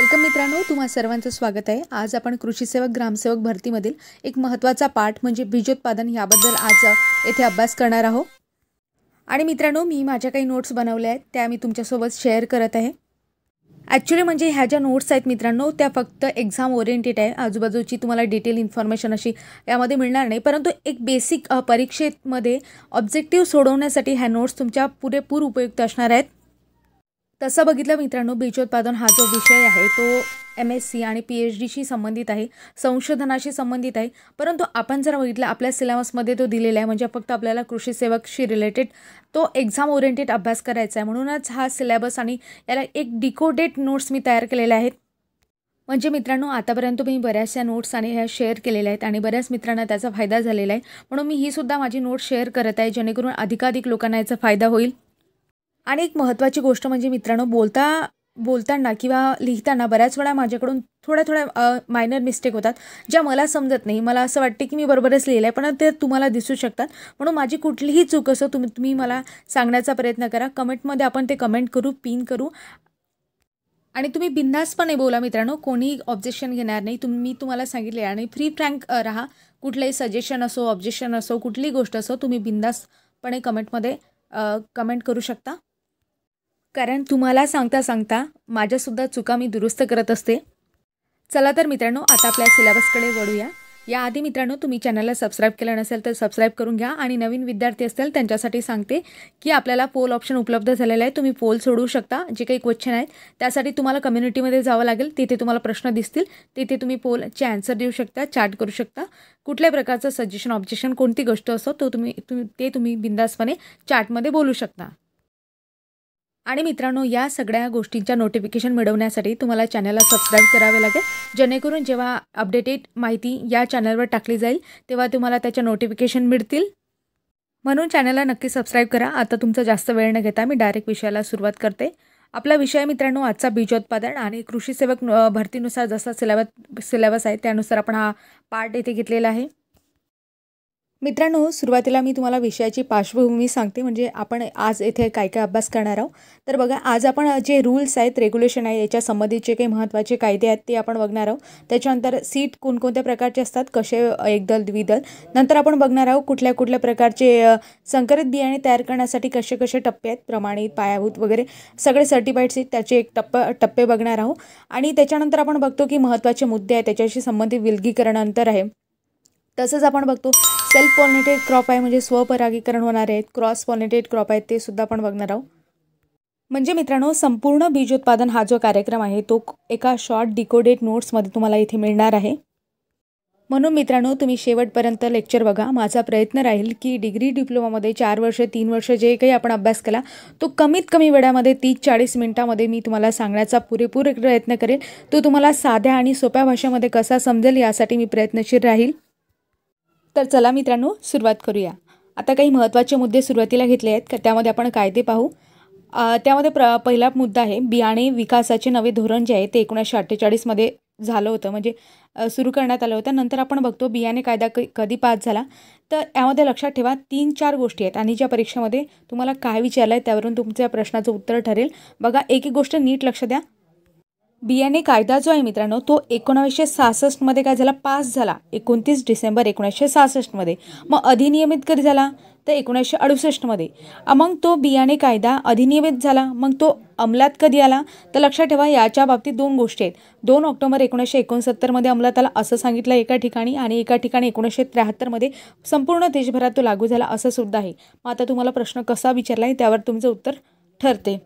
Welcome मित्रांनो, तुम्हा सर्वांचं स्वागत आहे। आज आपण कृषी सेवक ग्रामसेवक भरतीमधील एक महत्त्वाचा पाठ म्हणजे बीजोत्पादन याबद्दल आज येथे अभ्यास करणार आहोत। आणि मित्रांनो, मी माझ्या काही नोट्स बनवल्या आहेत त्या मी तुमच्यासोबत शेअर करत आहे। ॲक्च्युअली म्हणजे ह्या ज्या नोट्स आहेत मित्रांनो त्या फक्त एक्झाम ओरिएंटेड आहे। आजूबाजूची तुम्हाला डिटेल इन्फॉर्मेशन अशी यामध्ये मिळणार नाही, परंतु एक बेसिक परीक्षेमध्ये ऑब्जेक्टिव्ह सोडवण्यासाठी ह्या नोट्स तुमच्या पुरेपूर उपयुक्त असणार आहेत। तसं बघितलं मित्रांनो, बीजोत्पादन हा जो विषय आहे तो MSc आणि PhDशी संबंधित आहे, संशोधनाशी संबंधित आहे। परंतु आपण जर बघितलं आपल्या सिलेबसमध्ये तो दिलेला आहे, म्हणजे फक्त आपल्याला कृषी सेवकशी रिलेटेड तो एक्झाम ओरिएंटेड अभ्यास करायचा आहे। म्हणूनच हा सिलेबस आणि याला एक डिकोडेड नोट्स मी तयार केलेले आहेत। म्हणजे मित्रांनो, आतापर्यंत मी बऱ्याचशा नोट्स आणि ह्या शेअर केलेल्या आहेत आणि बऱ्याच मित्रांना त्याचा फायदा झालेला आहे। म्हणून मी ही सुद्धा माझी नोट्स शेअर करत आहे, जेणेकरून अधिकाधिक लोकांना याचा फायदा होईल। आणि एक महत्त्वाची गोष्ट म्हणजे मित्रांनो, बोलताना किंवा लिहिताना बऱ्याच वेळा माझ्याकडून थोड्या मायनर मिस्टेक होतात, ज्या मला समजत नाही। मला असं वाटते की मी बरोबरच लिहिलं आहे, पण ते तुम्हाला दिसू शकतात। म्हणून माझी कुठलीही चूक असो तुम्ही मला सांगण्याचा प्रयत्न करा। कमेंटमध्ये आपण ते कमेंट करू, पिन करू आणि तुम्ही बिनधास्तपणे बोला मित्रांनो, कोणी ऑब्जेक्शन घेणार नाही। मी तुम्हाला सांगितले आणि फ्री फ्रँक राहा। कुठलेही सजेशन असो, ऑब्जेक्शन असो, कुठलीही गोष्ट असो तुम्ही बिनधास्तपणे कमेंटमध्ये कमेंट करू शकता, कारण तुम्हाला सांगता माझ्यासुद्धा चुका मी दुरुस्त करत असते। चला तर मित्रांनो, आता आपल्या सिलेबसकडे वळूया। याआधी मित्रांनो, तुम्ही चॅनलला सबस्क्राईब केलं नसेल तर सबस्क्राईब करून घ्या आणि नवीन विद्यार्थी असतील त्यांच्यासाठी सांगते की आपल्याला पोल ऑप्शन उपलब्ध झालेला आहे। तुम्ही पोल सोडवू शकता। जे काही क्वेश्चन आहेत त्यासाठी तुम्हाला कम्युनिटीमध्ये जावं लागेल, तिथे तुम्हाला प्रश्न दिसतील, तिथे तुम्ही पोलचे आन्सर देऊ शकता, चॅट करू शकता। कुठल्याही प्रकारचं सजेशन, ऑब्जेक्शन कोणती गोष्ट असो तो तुम्ही बिनधास्तपणे चॅटमध्ये बोलू शकता। आणि मित्रांनो, या सगळ्या गोष्टींच्या नोटिफिकेशन मिळवण्यासाठी तुम्हाला चॅनलला सबस्क्राईब करावे लागेल, जेणेकरून जेव्हा अपडेटेड माहिती या चॅनलवर टाकली जाईल तेव्हा तुम्हाला त्याच्या नोटिफिकेशन मिळतील। म्हणून चॅनलला नक्की सबस्क्राईब करा। आता तुमचा जास्त वेळ न घेता मी डायरेक्ट विषयाला सुरुवात करते। आपला विषय मित्रांनो आजचा बीजोत्पादन आणि कृषी सेवक भरतीनुसार जसा सिलेबस आहे त्यानुसार आपण हा पार्ट येथे घेतलेला आहे। मित्रांनो, सुरुवातीला मी तुम्हाला विषयाची पार्श्वभूमी सांगते, म्हणजे आपण आज येथे काय अभ्यास करणार आहोत। तर बघा, आज आपण जे रूल्स आहेत, रेग्युलेशन आहे, याच्या संबंधीचे काही महत्त्वाचे कायदे आहेत ते आपण बघणार आहोत। त्याच्यानंतर सीट कोणकोणत्या प्रकारचे असतात, कसे एकदल द्विदल, नंतर आपण बघणार आहोत कुठल्या प्रकारचे संकरित बियाणे तयार करण्यासाठी कसे टप्पे आहेत, प्रमाणित, पायाभूत वगैरे सगळे सर्टिफाईड सीट त्याचे एक टप्पे बघणार आहोत। आणि त्याच्यानंतर आपण बघतो की महत्त्वाचे मुद्दे आहेत, त्याच्याशी संबंधित विलगीकरण अंतर आहे। तसंच आपण बघतो सेल्फ पॉलिनेटेड क्रॉप आहे, म्हणजे स्वपरागीकरण होणारे आहेत, क्रॉस पॉलिनेटेड क्रॉप आहेत ते सुद्धा आपण बघणार आहोत। म्हणजे मित्रांनो, संपूर्ण बीजोत्पादन हा जो कार्यक्रम आहे तो एका शॉर्ट डिकोडेड नोट्समध्ये तुम्हाला इथे मिळणार आहे। म्हणून मित्रांनो, तुम्ही शेवटपर्यंत लेक्चर बघा। माझा प्रयत्न राहील की डिग्री डिप्लोमामध्ये 4 वर्ष 3 वर्ष जे काही आपण अभ्यास केला तो कमीत कमी वेळामध्ये 30-40 मिनिटांमध्ये मी तुम्हाला सांगण्याचा पुरेपूर प्रयत्न करेन। तो तुम्हाला साध्या आणि सोप्या भाषेमध्ये कसा समजेल यासाठी मी प्रयत्नशील राहील। तर चला मित्रांनो, सुरुवात करूया। आता काही महत्त्वाचे मुद्दे सुरुवातीला घेतले आहेत, त्यामध्ये आपण कायदे पाहू। त्यामध्ये पहिला मुद्दा आहे बियाणे विकासाचे नवे धोरण जे आहे ते 1948 मध्ये झालं होतं, म्हणजे सुरू करण्यात आलं होतं। नंतर आपण बघतो बियाणे कायदा कधी पास झाला, तर यामध्ये लक्षात ठेवा 3-4 गोष्टी आहेत आणि ज्या परीक्षेमध्ये तुम्हाला काय विचारलं आहे त्यावरून तुमच्या प्रश्नाचं उत्तर ठरेल। बघा, एक गोष्ट नीट लक्ष द्या। बियाणे कायदा जो आहे मित्रांनो तो 1966 मध्ये काय झाला, पास झाला, 29 डिसेंबर 1966 मध्ये। मग अधिनियमित कधी झाला तर 1968 मध्ये। मग तो बियाणे कायदा अधिनियमित झाला, मग तो अंमलात कधी आला तर लक्षात ठेवा याच्या बाबतीत 2 गोष्टी आहेत। 2 ऑक्टोबर 1969 मध्ये अंमलात आला असं सांगितलं एका ठिकाणी, आणि एका ठिकाणी 1973 मध्ये संपूर्ण देशभरात तो लागू झाला असं सुद्धा आहे। मग आता तुम्हाला प्रश्न कसा विचारला आहे त्यावर तुमचं उत्तर ठरते।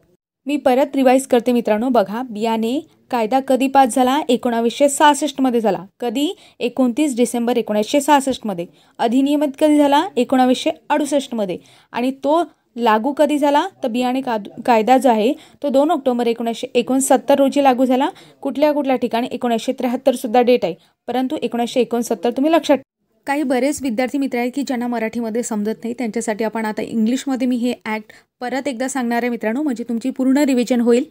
मी परत रिवाइज करते मित्रांनो। बघा, बियाणे कायदा कधी पास झाला, 1966 मध्ये झाला। कधी, 29 डिसेंबर 1966 मध्ये। अधिनियमित कधी झाला, 1968 मध्ये। आणि तो लागू कधी झाला तर बियाणे कायदा जो आहे तो 2 ऑक्टोबर 1969 रोजी लागू झाला। कुठल्या ठिकाणी 1973 सुद्धा डेट आहे, परंतु 1969 तुम्ही लक्षात। काही बरेच विद्यार्थी मित्र आहेत की ज्यांना मराठीमध्ये समजत नाही, त्यांच्यासाठी आपण आता इंग्लिशमध्ये मी हे ॲक्ट परत एकदा सांगणार आहे मित्रांनो, म्हणजे तुमची पूर्ण रिव्हिजन होईल।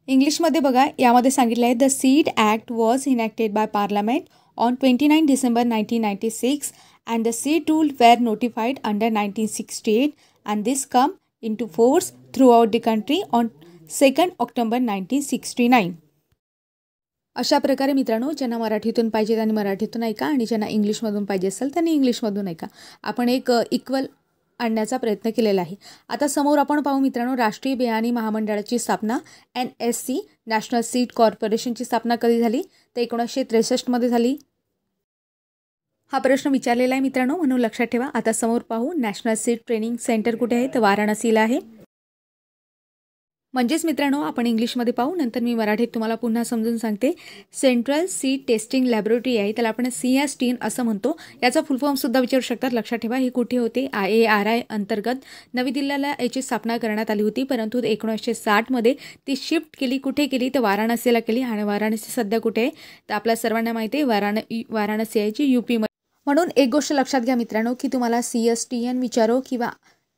इंग्लिशमध्ये बघा, यामध्ये सांगितलं आहे the seed act was enacted by parliament on 29 December 1996 and the seed rule were notified under 1968 and this come into force throughout the country on 2 October 1969। अशा प्रकारे मित्रांनो, ज्यांना मराठीतून पाहिजे त्यांनी मराठीतून ऐका आणि ज्यांना इंग्लिशमधून पाहिजे असेल त्यांनी इंग्लिशमधून ऐका. आपण एक इक्वल आणण्याचा प्रयत्न केलेला आहे. आता समोर आपण पाहू मित्रांनो, राष्ट्रीय बियाणे महामंडळाची स्थापना NSC नॅशनल सीड कॉर्पोरेशनची स्थापना कधी झाली? तर 1963 मध्ये झाली. हा प्रश्न विचारलेला आहे मित्रांनो, म्हणून लक्षात ठेवा. आता समोर पाहू, नॅशनल सीड ट्रेनिंग सेंटर कुठे आहे? तर वाराणसीला आहे. म्हणजेच मित्रांनो, आपण इंग्लिशमध्ये पाहू, नंतर मी मराठीत तुम्हाला पुन्हा समजून सांगते. सेंट्रल सीड टेस्टिंग लॅबोरेटरी आहे, त्याला आपण CSTN असं म्हणतो. याचा फुल फॉर्म सुद्धा विचारू शकतात. लक्षात ठेवा, हे कुठे होते? IARI अंतर्गत नवी दिल्लीला याची स्थापना करण्यात आली होती, परंतु 1960 मध्ये ती शिफ्ट केली. कुठे केली? तर वाराणसीला केली. आणि वाराणसी सध्या कुठे आहे? तर आपल्या सर्वांना माहिती आहे, वाराणसी आहे जी UP मध्ये. म्हणून एक गोष्ट लक्षात घ्या मित्रांनो, की तुम्हाला CSTN विचारो किंवा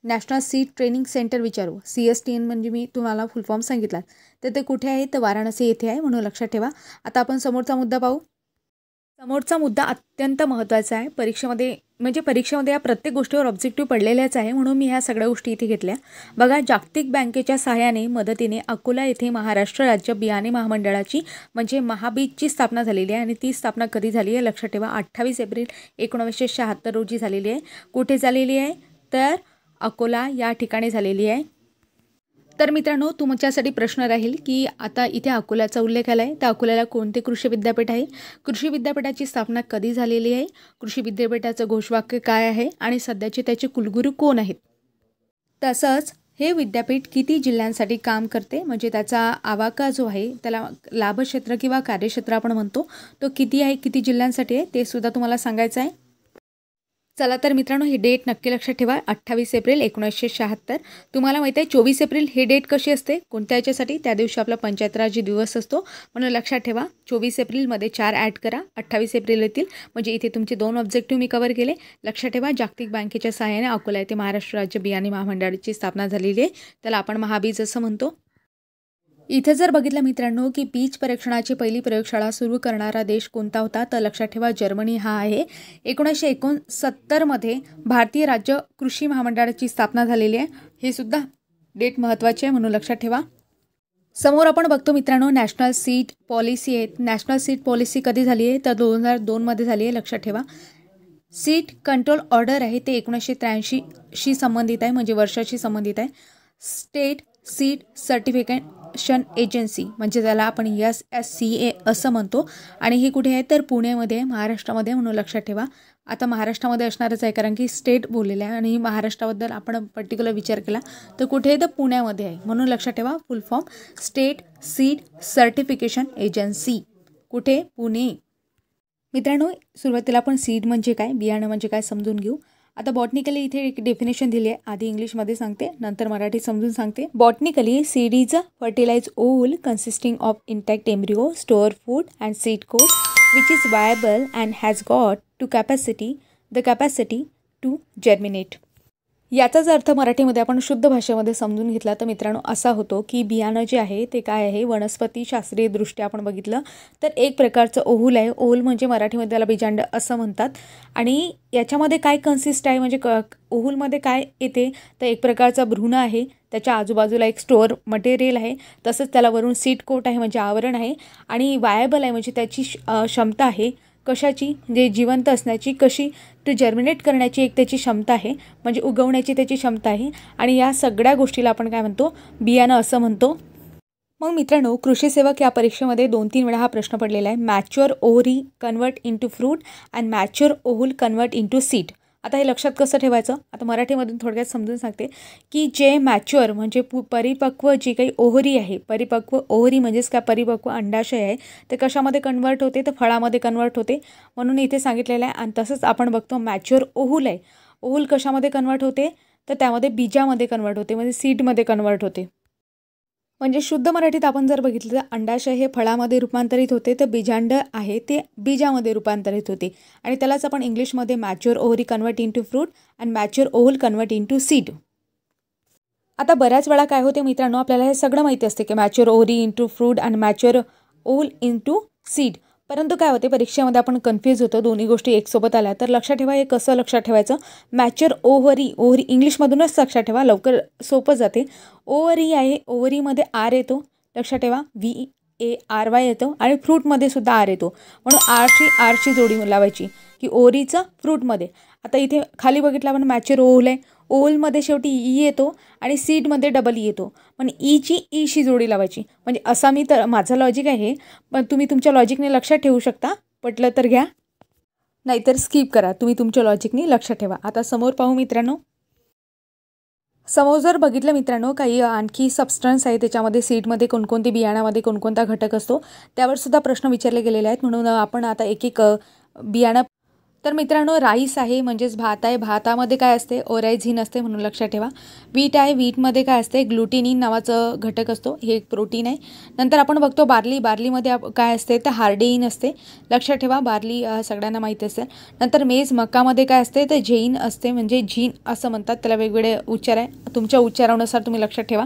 नॅशनल सीड ट्रेनिंग सेंटर विचारू, CSTN म्हणजे मी तुम्हाला फुल फॉर्म सांगितला, तर ते कुठे आहे? तर वाराणसी येथे आहे, म्हणून लक्षात ठेवा. आता आपण समोरचा मुद्दा पाहू. समोरचा मुद्दा अत्यंत महत्त्वाचा आहे. परीक्षेमध्ये या प्रत्येक गोष्टीवर ऑब्जेक्टिव्ह पडलेल्याच आहे, म्हणून मी ह्या सगळ्या गोष्टी इथे घेतल्या. बघा, जागतिक बँकेच्या सहाय्याने मदतीने अकोला येथे महाराष्ट्र राज्य बियाणे महामंडळाची म्हणजे महाबीजची स्थापना झालेली आहे. आणि ती स्थापना कधी झाली आहे? लक्षात ठेवा, 28 एप्रिल 1976 रोजी झालेली आहे. कुठे झालेली आहे? तर अकोला या ठिकाणी झालेली आहे. तर मित्रांनो, तुमच्यासाठी प्रश्न राहील की आता इथे अकोल्याचा उल्लेख आला आहे, तर अकोल्याला कोणते कृषी विद्यापीठ आहे? कृषी विद्यापीठाची स्थापना कधी झालेली आहे? कृषी विद्यापीठाचं घोषवाक्य काय आहे? आणि सध्याचे त्याचे कुलगुरू कोण आहेत? तसंच हे विद्यापीठ किती जिल्ह्यांसाठी काम करते, म्हणजे त्याचा आवाका जो आहे, त्याला लाभक्षेत्र किंवा कार्यक्षेत्र आपण म्हणतो, तो किती आहे, किती जिल्ह्यांसाठी आहे, ते सुद्धा तुम्हाला सांगायचं आहे. चला तर मित्रांनो, ही डेट नक्की लक्षात ठेवा, 28 एप्रिल 1976. तुम्हाला माहिती आहे 24 एप्रिल ही डेट कशी असते? कोणत्या याच्यासाठी? त्या दिवशी आपला पंचायत राज दिवस असतो, म्हणून लक्षात ठेवा. 24 एप्रिलमध्ये 4 ॲड करा, 28 एप्रिल येतील. म्हणजे इथे तुमचे 2 ऑब्जेक्टिव्ह मी कव्हर केले. लक्षात ठेवा, जागतिक बँकेच्या सहाय्याने अकोला येथे महाराष्ट्र राज्य बियाणे महामंडळाची स्थापना झालेली आहे, त्याला आपण महाबीज असं म्हणतो. इथे जर बघितलं मित्रांनो, की बीज परीक्षणाची पहिली प्रयोगशाळा सुरू करणारा देश कोणता होता? तर लक्षात ठेवा, जर्मनी हा आहे. 1969 मध्ये भारतीय राज्य कृषी महामंडळाची स्थापना झालेली आहे. हे सुद्धा डेट महत्त्वाची आहे, म्हणून लक्षात ठेवा. समोर आपण बघतो मित्रांनो, नॅशनल सीड पॉलिसी आहे. नॅशनल सीड पॉलिसी कधी झाली आहे? तर 2002 मध्ये झाली आहे. लक्षात ठेवा. सीड कंट्रोल ऑर्डर आहे, ते 1983शी संबंधित आहे, म्हणजे वर्षाशी संबंधित आहे. स्टेट सीड सर्टिफिकेशन एजन्सी म्हणजे त्याला आपण SSCA असं म्हणतो. आणि हे कुठे आहे? तर पुण्यामध्ये आहे, महाराष्ट्रामध्ये, म्हणून लक्षात ठेवा. आता महाराष्ट्रामध्ये असणारच आहे, कारण की स्टेट बोललेलं आहे आणि महाराष्ट्राबद्दल आपण पर्टिक्युलर विचार केला तर कुठे आहे? तर पुण्यामध्ये आहे, म्हणून लक्षात ठेवा. फुल form state seed certification agency. कुठे? पुणे. मित्रांनो, सुरुवातीला आपण सीड म्हणजे काय, बियाणं म्हणजे काय समजून घेऊ. आता बॉटनिकली इथे एक डेफिनेशन दिली आहे, आधी इंग्लिशमध्ये सांगते, नंतर मराठी समजून सांगते. Botanically seed is a fertilize ovule consisting of intact embryo, store food and seed coat which is viable and has got the capacity to germinate. याचाच अर्थ मराठीमध्ये आपण शुद्ध भाषेमध्ये समजून घेतला तर मित्रांनो असा होतो की बियाणं जे आहे ते काय आहे, वनस्पती शास्त्रीयदृष्ट्या आपण बघितलं तर एक प्रकारचं ओहूल आहे. ओहूल म्हणजे मराठीमध्ये त्याला बीजांड असं म्हणतात. आणि याच्यामध्ये काय कन्सिस्ट आहे, म्हणजे ओहूलमध्ये काय येते तर एक प्रकारचा भ्रूण आहे, त्याच्या आजूबाजूला एक स्टोअर मटेरियल आहे, तसंच त्याला वरून सीड कोट आहे म्हणजे आवरण आहे, आणि वायबल आहे म्हणजे त्याची क्षमता आहे कशाची, म्हणजे जिवंत असण्याची, कशी टू जर्मिनेट करण्याची एक त्याची क्षमता आहे, म्हणजे उगवण्याची त्याची क्षमता आहे. आणि या सगळ्या गोष्टीला आपण काय म्हणतो, बियाणं असं म्हणतो. मग मित्रांनो, कृषी सेवक या परीक्षेमध्ये 2-3 वेळा हा प्रश्न पडलेला आहे. Mature ovary convert into fruit and mature oval convert into seed. आता हे लक्षात कसं ठेवायचं, आता मराठीमधून थोडक्यात समजून सांगते की जे मॅच्युअर म्हणजे परिपक्व जी काही ओहरी आहे, परिपक्व ओहरी म्हणजेच काय, परिपक्व अंडाशय आहे, ते कशामध्ये कन्वर्ट होते तर फळामध्ये कन्वर्ट होते, म्हणून इथे सांगितलेलं आहे. आणि तसंच आपण बघतो मॅच्युअर ओहूल आहे, ओहूल कशामध्ये कन्वर्ट होते तर त्यामध्ये बीजामध्ये कन्वर्ट होते, म्हणजे सीडमध्ये कन्वर्ट होते. म्हणजे शुद्ध मराठीत आपण जर बघितलं तर अंडाशय हे फळामध्ये रूपांतरित होते, तर बीजांड आहे ते बीजामध्ये रूपांतरित होते. आणि त्यालाच आपण इंग्लिशमध्ये mature ovary convert into fruit and mature oval convert into seed. आता बऱ्याच वेळा काय होते मित्रांनो, आपल्याला हे सगळं माहिती असते की mature ovary into fruit and mature oval into seed, परंतु काय होते परीक्षेमध्ये आपण कन्फ्यूज होतो, दोन्ही गोष्टी एकसोबत आल्या. तर लक्षात ठेवा हे कसं लक्षात ठेवायचं. मॅच्युअर ओव्हरी, ओव्हरी इंग्लिशमधूनच लक्षात ठेवा, लवकर सोपं जाते. ओव्हरी आहे, ओव्हरीमध्ये आर येतो, लक्षात ठेवा, FRUITARY येतो आणि फ्रूटमध्ये सुद्धा आर येतो, म्हणून आरची जोडी लावायची की ओरीचं फ्रूटमध्ये. आता इथे खाली बघितलं आपण मॅच्युअर ओल आहे, ओलमध्ये शेवटी ई येतो आणि सीडमध्ये डबल ई येतो, पण ईशी जोडी लावायची. म्हणजे असा मी तर माझं लॉजिक आहे, पण तुम्ही तुमच्या लॉजिकने लक्षात ठेवू शकता. पटलं तर घ्या, नाहीतर स्किप करा. तुम्ही तुमच्या लॉजिकने लक्षात ठेवा. आता समोर पाहू मित्रांनो. समोर जर बघितलं मित्रांनो, काही आणखी सबस्टन्स आहे त्याच्यामध्ये, सीडमध्ये कोणकोणते, बियाणामध्ये कोणकोणता घटक असतो, त्यावर सुद्धा प्रश्न विचारले गेलेले आहेत. म्हणून आपण आता एक एक बियाणं. तर मित्रांनो, राईस आहे म्हणजेच भात आहे, भातामध्ये काय असते, ओरायझिन असते म्हणून लक्षात ठेवा. वीट आहे, वीटमध्ये काय असते, ग्लुटिनिन नावाचं घटक असतो, हे एक प्रोटीन आहे. नंतर आपण बघतो बार्ली, बार्लीमध्ये काय असते तर हार्डेईन असते, लक्षात ठेवा. बार्ली सगळ्यांना माहिती असेल. नंतर मेज, मकामध्ये काय असते तर झेइन असते, म्हणजे झीन असं म्हणतात, त्याला वेगवेगळे उच्चार आहे, तुमच्या उच्चारानुसार तुम्ही लक्षात ठेवा.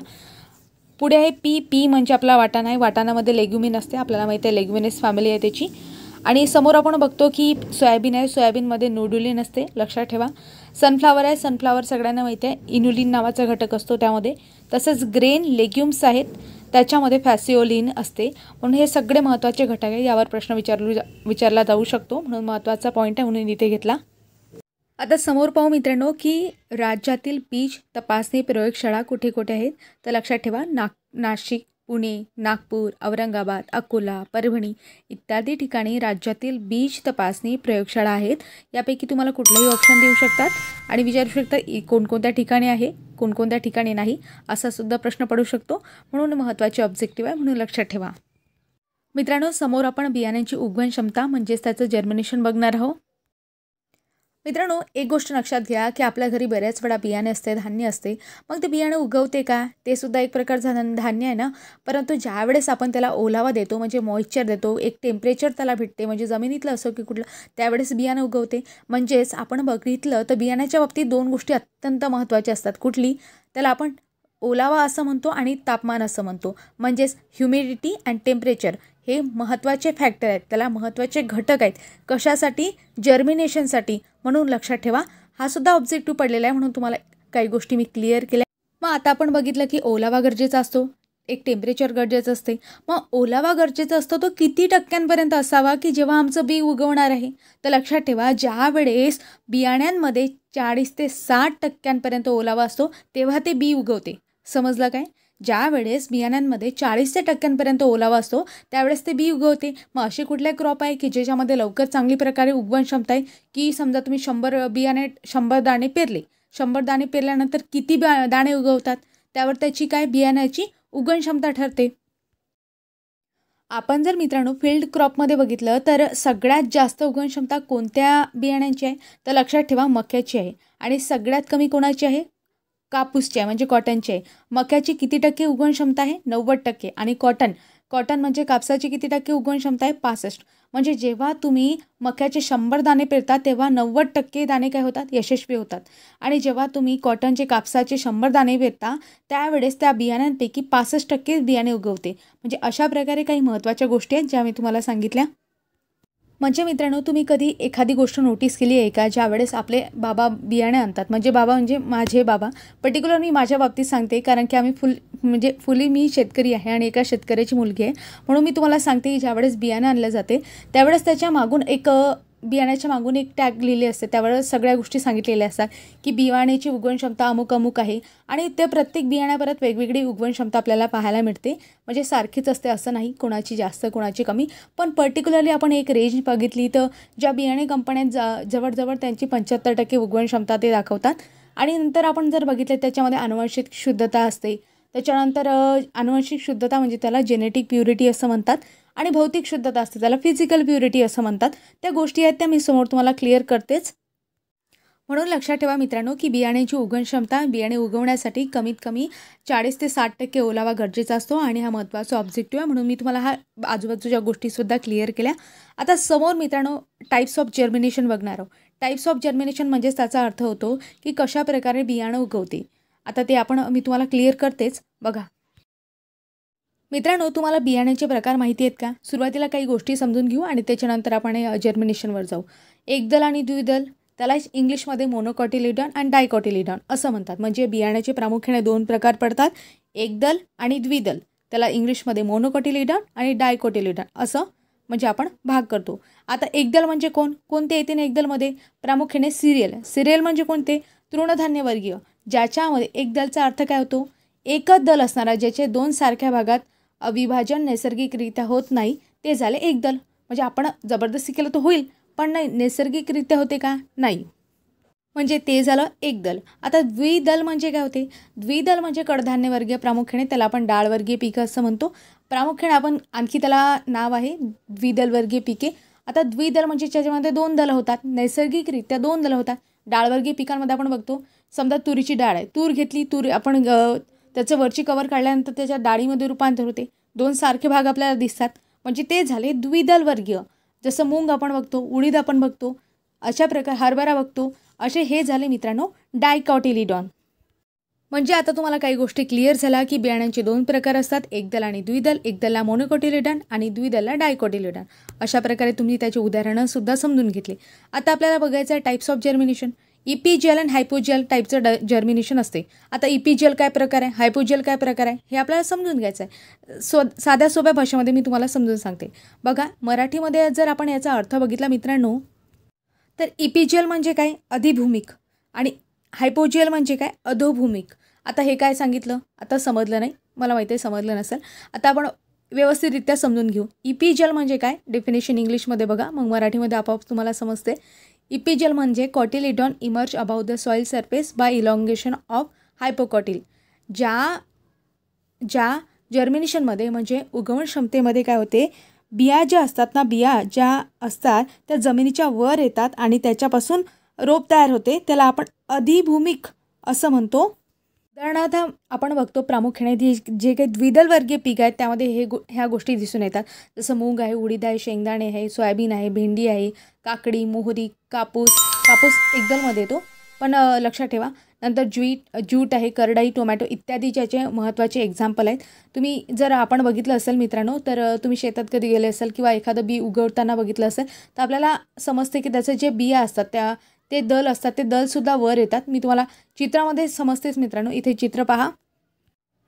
पुढे आहे पी म्हणजे आपला वाटाणा आहे, वाटाणामध्ये लेग्युमिन असते, आपल्याला माहिती आहे लेग्युमिनस फॅमिली आहे त्याची. आणि समोर आपण बघतो की सोयाबीन आहे, सोयाबीनमध्ये नोडुलिन असते, लक्षात ठेवा. सनफ्लावर आहे, सनफ्लावर सगळ्यांना माहिती आहे, इन्युलिन नावाचा घटक असतो त्यामध्ये. तसंच ग्रेन, लेग्युम्स आहेत, त्याच्यामध्ये फॅसिओलिन असते. म्हणून हे सगळे महत्त्वाचे घटक आहे, यावर प्रश्न विचारला जाऊ शकतो, म्हणून महत्त्वाचा पॉईंट आहे म्हणून इथे घेतला. आता समोर पाहू मित्रांनो की राज्यातील बीज तपासणी प्रयोगशाळा कुठे कुठे आहेत, तर लक्षात ठेवा. नाशिक, पुणे, नागपूर, औरंगाबाद, अकोला, परभणी इत्यादी ठिकाणी राज्यातील बीज तपासणी प्रयोगशाळा आहेत. यापैकी तुम्हाला कुठलाही ऑप्शन देऊ शकतात आणि विचारू शकता कोणकोणत्या ठिकाणी आहे, कोणकोणत्या ठिकाणी नाही, असा सुद्धा प्रश्न पडू शकतो. म्हणून महत्त्वाचे ऑब्जेक्टिव्ह आहे, म्हणून लक्षात ठेवा. मित्रांनो, समोर आपण बियाण्यांची उगवण क्षमता म्हणजेच त्याचं जर्मिनेशन बघणार आहोत. मित्रांनो, एक गोष्ट लक्षात घ्या की आपल्या घरी बऱ्याच वेळा बियाणे असते, धान्य असते, मग ते बियाणं उगवते का, ते सुद्धा एक प्रकारचं धान्य आहे ना. परंतु ज्यावेळेस आपण त्याला ओलावा देतो, म्हणजे मॉइश्चर देतो, एक टेम्परेचर त्याला भेटते, म्हणजे जमिनीतलं असो की कुठलं, त्यावेळेस बियाणं उगवते. म्हणजेच आपण बघितलं तर बियाण्याच्या बाबतीत दोन गोष्टी अत्यंत महत्त्वाच्या असतात. कुठली, त्याला आपण ओलावा असं म्हणतो आणि तापमान असं म्हणतो, म्हणजेच ह्युमिडिटी अँड टेम्परेचर हे महत्त्वाचे फॅक्टर आहेत, त्याला महत्त्वाचे घटक आहेत. कशासाठी, जर्मिनेशनसाठी. म्हणून लक्षात ठेवा, हा सुद्धा ऑब्जेक्टिव्ह पडलेला आहे, म्हणून तुम्हाला काही गोष्टी मी क्लिअर केल्या. मग आता आपण बघितलं की ओलावा गरजेचा असतो, एक टेम्परेचर गरजेचं असते. मग ओलावा गरजेचा असतो तो किती टक्क्यांपर्यंत असावा की जेव्हा आमचं बी उगवणार आहे, तर लक्षात ठेवा, ज्या वेळेस बियाण्यांमध्ये 40 ते 60% ओलावा असतो तेव्हा ते बी उगवते. समजलं काय? ज्या वेळेस बियाण्यांमध्ये 40% ओलावा असतो त्यावेळेस ते बी उगवते. मग असे कुठले क्रॉप आहे की ज्याच्यामध्ये लवकर चांगली प्रकारे उगवण क्षमता आहे, की समजा तुम्ही 100 दाणे पेरले, 100 दाणे पेरल्यानंतर किती दाणे उगवतात, त्यावर त्याची काय बियाण्याची उगवण क्षमता ठरते. आपण जर मित्रांनो फील्ड क्रॉपमध्ये बघितलं तर सगळ्यात जास्त उगवण क्षमता कोणत्या बियाण्यांची आहे, तर लक्षात ठेवा मक्याची आहे. आणि सगळ्यात कमी कोणाची आहे, कापूसची आहे, म्हणजे कॉटनची आहे. मक्याची किती टक्के उगवण क्षमता आहे, 90%. आणि कॉटन म्हणजे कापसाची किती टक्के उगवण क्षमता आहे, 65. म्हणजे जेव्हा तुम्ही मक्याचे 100 दाणे पेरता तेव्हा 90% दाणे काय होतात, यशस्वी होतात. आणि जेव्हा तुम्ही कॉटनचे, कापसाचे 100 दाणे पेरता त्यावेळेस त्या बियाण्यांपैकी 65% बियाणे उगवते. म्हणजे अशा प्रकारे काही महत्त्वाच्या गोष्टी आहेत ज्या मी तुम्हाला सांगितल्या. म्हणजे मित्रांनो, तुम्ही कधी एखादी गोष्ट नोटीस केली आहे का, ज्यावेळेस आपले बाबा बियाणे आणतात, म्हणजे बाबा म्हणजे माझे बाबा, पर्टिक्युलर मी माझ्या बाबतीत सांगते कारण की आम्ही फुली मी शेतकरी आहे आणि एका शेतकऱ्याची मुलगी आहे, म्हणून मी तुम्हाला सांगते की ज्यावेळेस बियाणं आणलं जाते त्यावेळेस त्याच्या मागून बियाण्याच्या मागून एक टॅग लिहिली असते, त्यावर सगळ्या गोष्टी सांगितलेल्या असतात की बियाण्याची उगवण क्षमता अमुक आहे. आणि ते प्रत्येक बियाण्यापर्यंत वेगवेगळी उगवण क्षमता आपल्याला पाहायला मिळते, म्हणजे सारखीच असते असं नाही, कोणाची जास्त कोणाची कमी. पण पर्टिक्युलरली आपण एक रेंज बघितली तर ज्या बियाणे कंपन्या जवळजवळ त्यांची 75% उगवण क्षमता ते दाखवतात. आणि नंतर आपण जर बघितलं त्याच्यामध्ये आनुवंशिक शुद्धता असते, त्याच्यानंतर आनुवंशिक शुद्धता म्हणजे त्याला जेनेटिक प्युरिटी असं म्हणतात, आणि भौतिक शुद्धता असते त्याला फिजिकल प्युरिटी असं म्हणतात. त्या गोष्टी आहेत त्या मी समोर तुम्हाला क्लिअर करतेच. म्हणून लक्षात ठेवा मित्रांनो की बियाण्याची उगवण क्षमता, बियाणे उगवण्यासाठी कमीत कमी 40 ते 60% ओलावा गरजेचा असतो आणि हा महत्त्वाचा ऑब्जेक्टिव्ह आहे, म्हणून मी तुम्हाला हा आजूबाजूच्या गोष्टीसुद्धा क्लिअर केल्या. आता समोर मित्रांनो टाईप्स ऑफ जर्मिनेशन बघणार आहोत. टाईप्स ऑफ जर्मिनेशन म्हणजेच त्याचा अर्थ होतो की कशा प्रकारे बियाणं उगवते. आता ते मी तुम्हाला क्लिअर करतेच. बघा मित्रांनो, तुम्हाला बियाण्याचे प्रकार माहिती आहेत का? सुरुवातीला काही गोष्टी समजून घेऊ आणि त्याच्यानंतर आपण जर्मिनेशनवर जाऊ. एकदल आणि द्विदल, त्याला इंग्लिशमध्ये मोनोकॉटिलिडॉन आणि डायकॉटिलिडॉन असं म्हणतात. म्हणजे बियाण्याचे प्रामुख्याने 2 प्रकार पडतात, एकदल आणि द्विदल. त्याला इंग्लिशमध्ये मोनोकोटिलिडॉन आणि डायकोटिलिडॉन असं म्हणजे आपण भाग करतो. आता एकदल म्हणजे कोणते येते ना एकदलमध्ये? प्रामुख्याने सिरियल म्हणजे कोणते? तृणधान्यवर्गीय, ज्याच्यामध्ये एकदलचा अर्थ काय होतो? एकच दल असणारा, ज्याचे 2 सारख्या भागात विभाजन नैसर्गिकरित्या होत नाही, ते झाले एकदल. म्हणजे आपण जबरदस्ती केलं तर होईल, पण नाही, नैसर्गिकरित्या होते का? नाही. म्हणजे ते झालं एकदल. आता द्विदल म्हणजे काय होते? द्विदल म्हणजे कडधान्यवर्गीय, प्रामुख्याने त्याला आपण डाळवर्गीय पिकं असं म्हणतो. प्रामुख्याने आपण आणखी त्याला नाव आहे द्विदलवर्गीय पिके. आता द्विदल म्हणजे त्याच्यामध्ये 2 दल होतात, नैसर्गिकरित्या 2 दल होतात. डाळवर्गीय पिकांमध्ये आपण बघतो, समजा तुरीची डाळ आहे, तूर घेतली, तूर आपण त्याचं वरची कवर काढल्यानंतर त्याच्या डाळीमध्ये रूपांतर होते, 2 सारखे भाग आपल्याला दिसतात, म्हणजे ते झाले द्विदल वर्गीय. जसं मूग आपण बघतो, उडीद आपण बघतो, अशा प्रकारे हरभरा बघतो, असे हे झाले मित्रांनो डायकोटिलिडॉन. म्हणजे आता तुम्हाला काही गोष्टी क्लिअर झाल्या की बियाण्यांचे 2 प्रकार असतात, एकदल आणि द्विदल. एकदलला मोनोकोटिलिडॉन आणि द्विदलला डायकोटिलिडॉन. अशा प्रकारे तुम्ही त्याची उदाहरणं सुद्धा समजून घेतली. आता आपल्याला बघायचं आहे टाईप्स ऑफ जर्मिनेशन. इपिजियल आणि हायपोजियल टाईपचं जर्मिनेशन असते. आता इपिजियल काय प्रकार आहे, हायपोजियल काय प्रकार आहे, हे आपल्याला समजून घ्यायचं आहे. साध्या सोप्या भाषेमध्ये मी तुम्हाला समजून सांगते. बघा, मराठीमध्ये जर आपण याचा अर्थ बघितला मित्रांनो, तर इपिजियल म्हणजे काय? अधिभूमिक. आणि हायपोजियल म्हणजे काय? अधोभूमिक. आता हे काय सांगितलं? आता समजलं नाही, मला माहिती आहे समजलं नसेल. आता आपण व्यवस्थितरित्या समजून घेऊ. इपिजियल म्हणजे काय? डेफिनेशन इंग्लिशमध्ये बघा, मग मराठीमध्ये आपोआप तुम्हाला समजते. इपिजियल म्हणजे cotyledon emerge about the soil surface by elongation of hypocotyl. ज्या जर्मिनेशनमध्ये म्हणजे उगवण क्षमतेमध्ये काय होते? बिया ज्या असतात ना, बिया ज्या असतात त्या जमिनीच्या वर येतात आणि त्याच्यापासून रोप तयार होते, त्याला आपण अधिभूमिक असं म्हणतो. उदाहरणार्थ आपण बघतो प्रामुख्याने जे काही द्विदल वर्गीय पीक आहेत त्यामध्ये ह्या गोष्टी दिसून येतात. जसं मूग आहे, उडीद आहे, शेंगदाणे आहे, सोयाबीन आहे, भेंडी आहे, काकडी, मोहरी, कापूस एकदलमध्ये येतो, पण लक्षात ठेवा. नंतर ज्यूट आहे, करडई, टोमॅटो इत्यादी ज्याचे महत्त्वाचे एक्झाम्पल आहेत. तुम्ही जर आपण बघितलं असेल मित्रांनो, तर तुम्ही शेतात कधी गेले असेल किंवा एखादं बी उगवताना बघितलं असेल, तर आपल्याला समजते की त्याचे जे बिया असतात ते दल असतात, ते दलसुद्धा वर येतात. मी तुम्हाला चित्रामध्ये समजतेच मित्रांनो, इथे चित्र पहा.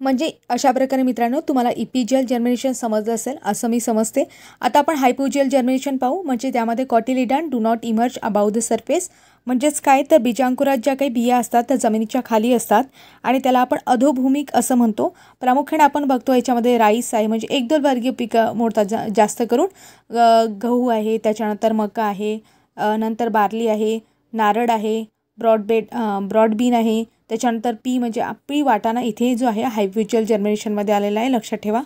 म्हणजे अशा प्रकारे मित्रांनो तुम्हाला इपिजियल जर्मिनेशन समजलं असेल असं मी समजते. आता आपण हायपोजियल जर्मिनेशन पाहू. म्हणजे त्यामध्ये cotyledon do not emerge about the surface. म्हणजेच काय? तर बीजांकुरात ज्या काही बिया असतात त्या जमिनीच्या खाली असतात आणि त्याला आपण अधोभूमिक असं म्हणतो. प्रामुख्याने आपण बघतो याच्यामध्ये राईस आहे, म्हणजे एकदल वर्गीय पिकं मोडतात जास्त करून. गहू आहे, त्याच्यानंतर मका आहे, नंतर बार्ली आहे, नारळ आहे, ब्रॉडबीन आहे, त्याच्यानंतर पी म्हणजे पी वाटाणा इथे जो आहे हायपोजियल जर्मिनेशनमध्ये आलेला आहे, लक्षात ठेवा.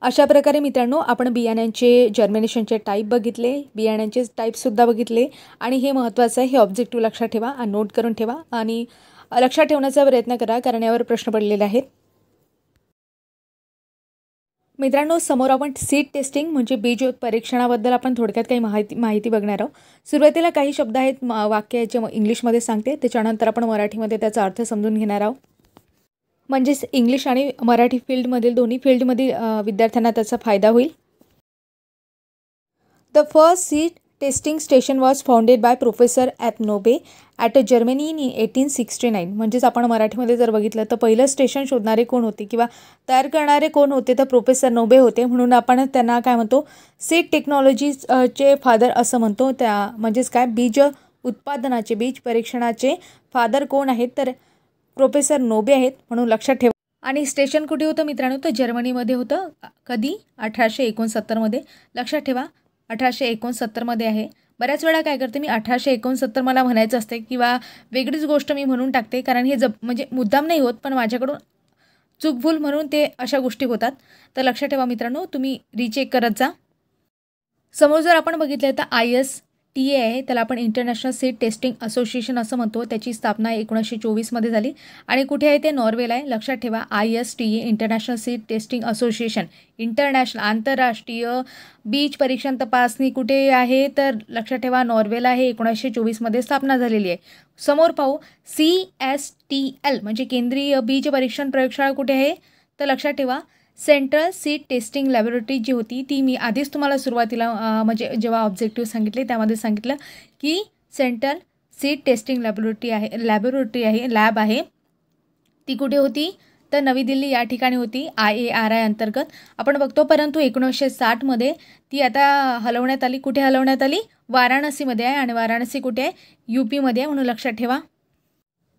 अशा प्रकारे मित्रांनो आपण बियाण्यांचे जर्मिनेशनचे टाईप बघितले, बियाण्यांचे टाईपसुद्धा बघितले आणि हे महत्त्वाचं आहे, हे ऑब्जेक्टिव्ह लक्षात ठेवा, नोट करून ठेवा आणि लक्षात ठेवण्याचा प्रयत्न करा, कारण यावर प्रश्न पडलेले आहेत. मित्रांनो समोर आपण सीड टेस्टिंग म्हणजे बीज परीक्षणाबद्दल आपण थोडक्यात काही माहिती बघणार आहोत. सुरुवातीला काही शब्द आहेत, वाक्य जे इंग्लिशमध्ये सांगते, त्याच्यानंतर आपण मराठीमध्ये त्याचा अर्थ समजून घेणार आहोत. म्हणजेच इंग्लिश आणि मराठी फील्डमधील दोन्ही फील्डमधील विद्यार्थ्यांना त्याचा फायदा होईल. The first seed testing station was founded by professor ॲपनोबे ॲट जर्मनी इन 1869. म्हणजेच आपण मराठीमध्ये जर बघितलं तर पहिलं स्टेशन शोधणारे कोण होते किंवा तयार करणारे कोण होते, तर प्रोफेसर नोबे होते. म्हणून आपण त्यांना काय म्हणतो? सीड टेक्नॉलॉजीचे फादर असं म्हणतो. म्हणजेच काय? बीज उत्पादनाचे, बीज परीक्षणाचे फादर कोण आहेत? तर प्रोफेसर नोबे आहेत, म्हणून लक्षात ठेवा. आणि स्टेशन कुठे होतं मित्रांनो? तर जर्मनीमध्ये होतं. कधी? 1869मध्ये. लक्षात ठेवा 1869मध्ये आहे. बऱ्याच वेळा काय करते मी 1869 मला म्हणायचं असते किंवा वेगळीच गोष्ट मी म्हणून टाकते, कारण हे म्हणजे मुद्दाम नाही होत, पण माझ्याकडून चूकभूल म्हणून ते अशा गोष्टी होतात. तर लक्षात ठेवा मित्रांनो, तुम्ही रिचेक करत जा. समोर जर आपण बघितलं तर ISTA आहे, त्याला आपण इंटरनॅशनल सीड टेस्टिंग असोसिएशन असं म्हणतो. त्याची स्थापना 1924मध्ये झाली आणि कुठे आहे? ते नॉर्वेला आहे. लक्षात ठेवा ISTA international seed testing association, international आंतरराष्ट्रीय बीज परीक्षण तपासणी कुठे आहे? तर लक्षात ठेवा नॉर्वेला आहे. 1924मध्ये स्थापना झालेली आहे. समोर पाहू CSTL म्हणजे केंद्रीय बीज परीक्षण प्रयोगशाळा कुठे आहे? तर लक्षात ठेवा सेंट्रल सीड टेस्टिंग लॅबोरेटरी जी होती ती मी आधीच तुम्हाला सुरुवातीला म्हणजे जेव्हा ऑब्जेक्टिव्ह सांगितले त्यामध्ये सांगितलं की सेंट्रल सीड टेस्टिंग लॅब आहे, ती कुठे होती? तर नवी दिल्ली या ठिकाणी होती IARI अंतर्गत आपण बघतो, परंतु 1960मध्ये ती आता हलवण्यात आली. कुठे हलवण्यात आली? वाराणसीमध्ये आहे, आणि वाराणसी कुठे आहे? UPमध्ये आहे, म्हणून लक्षात ठेवा.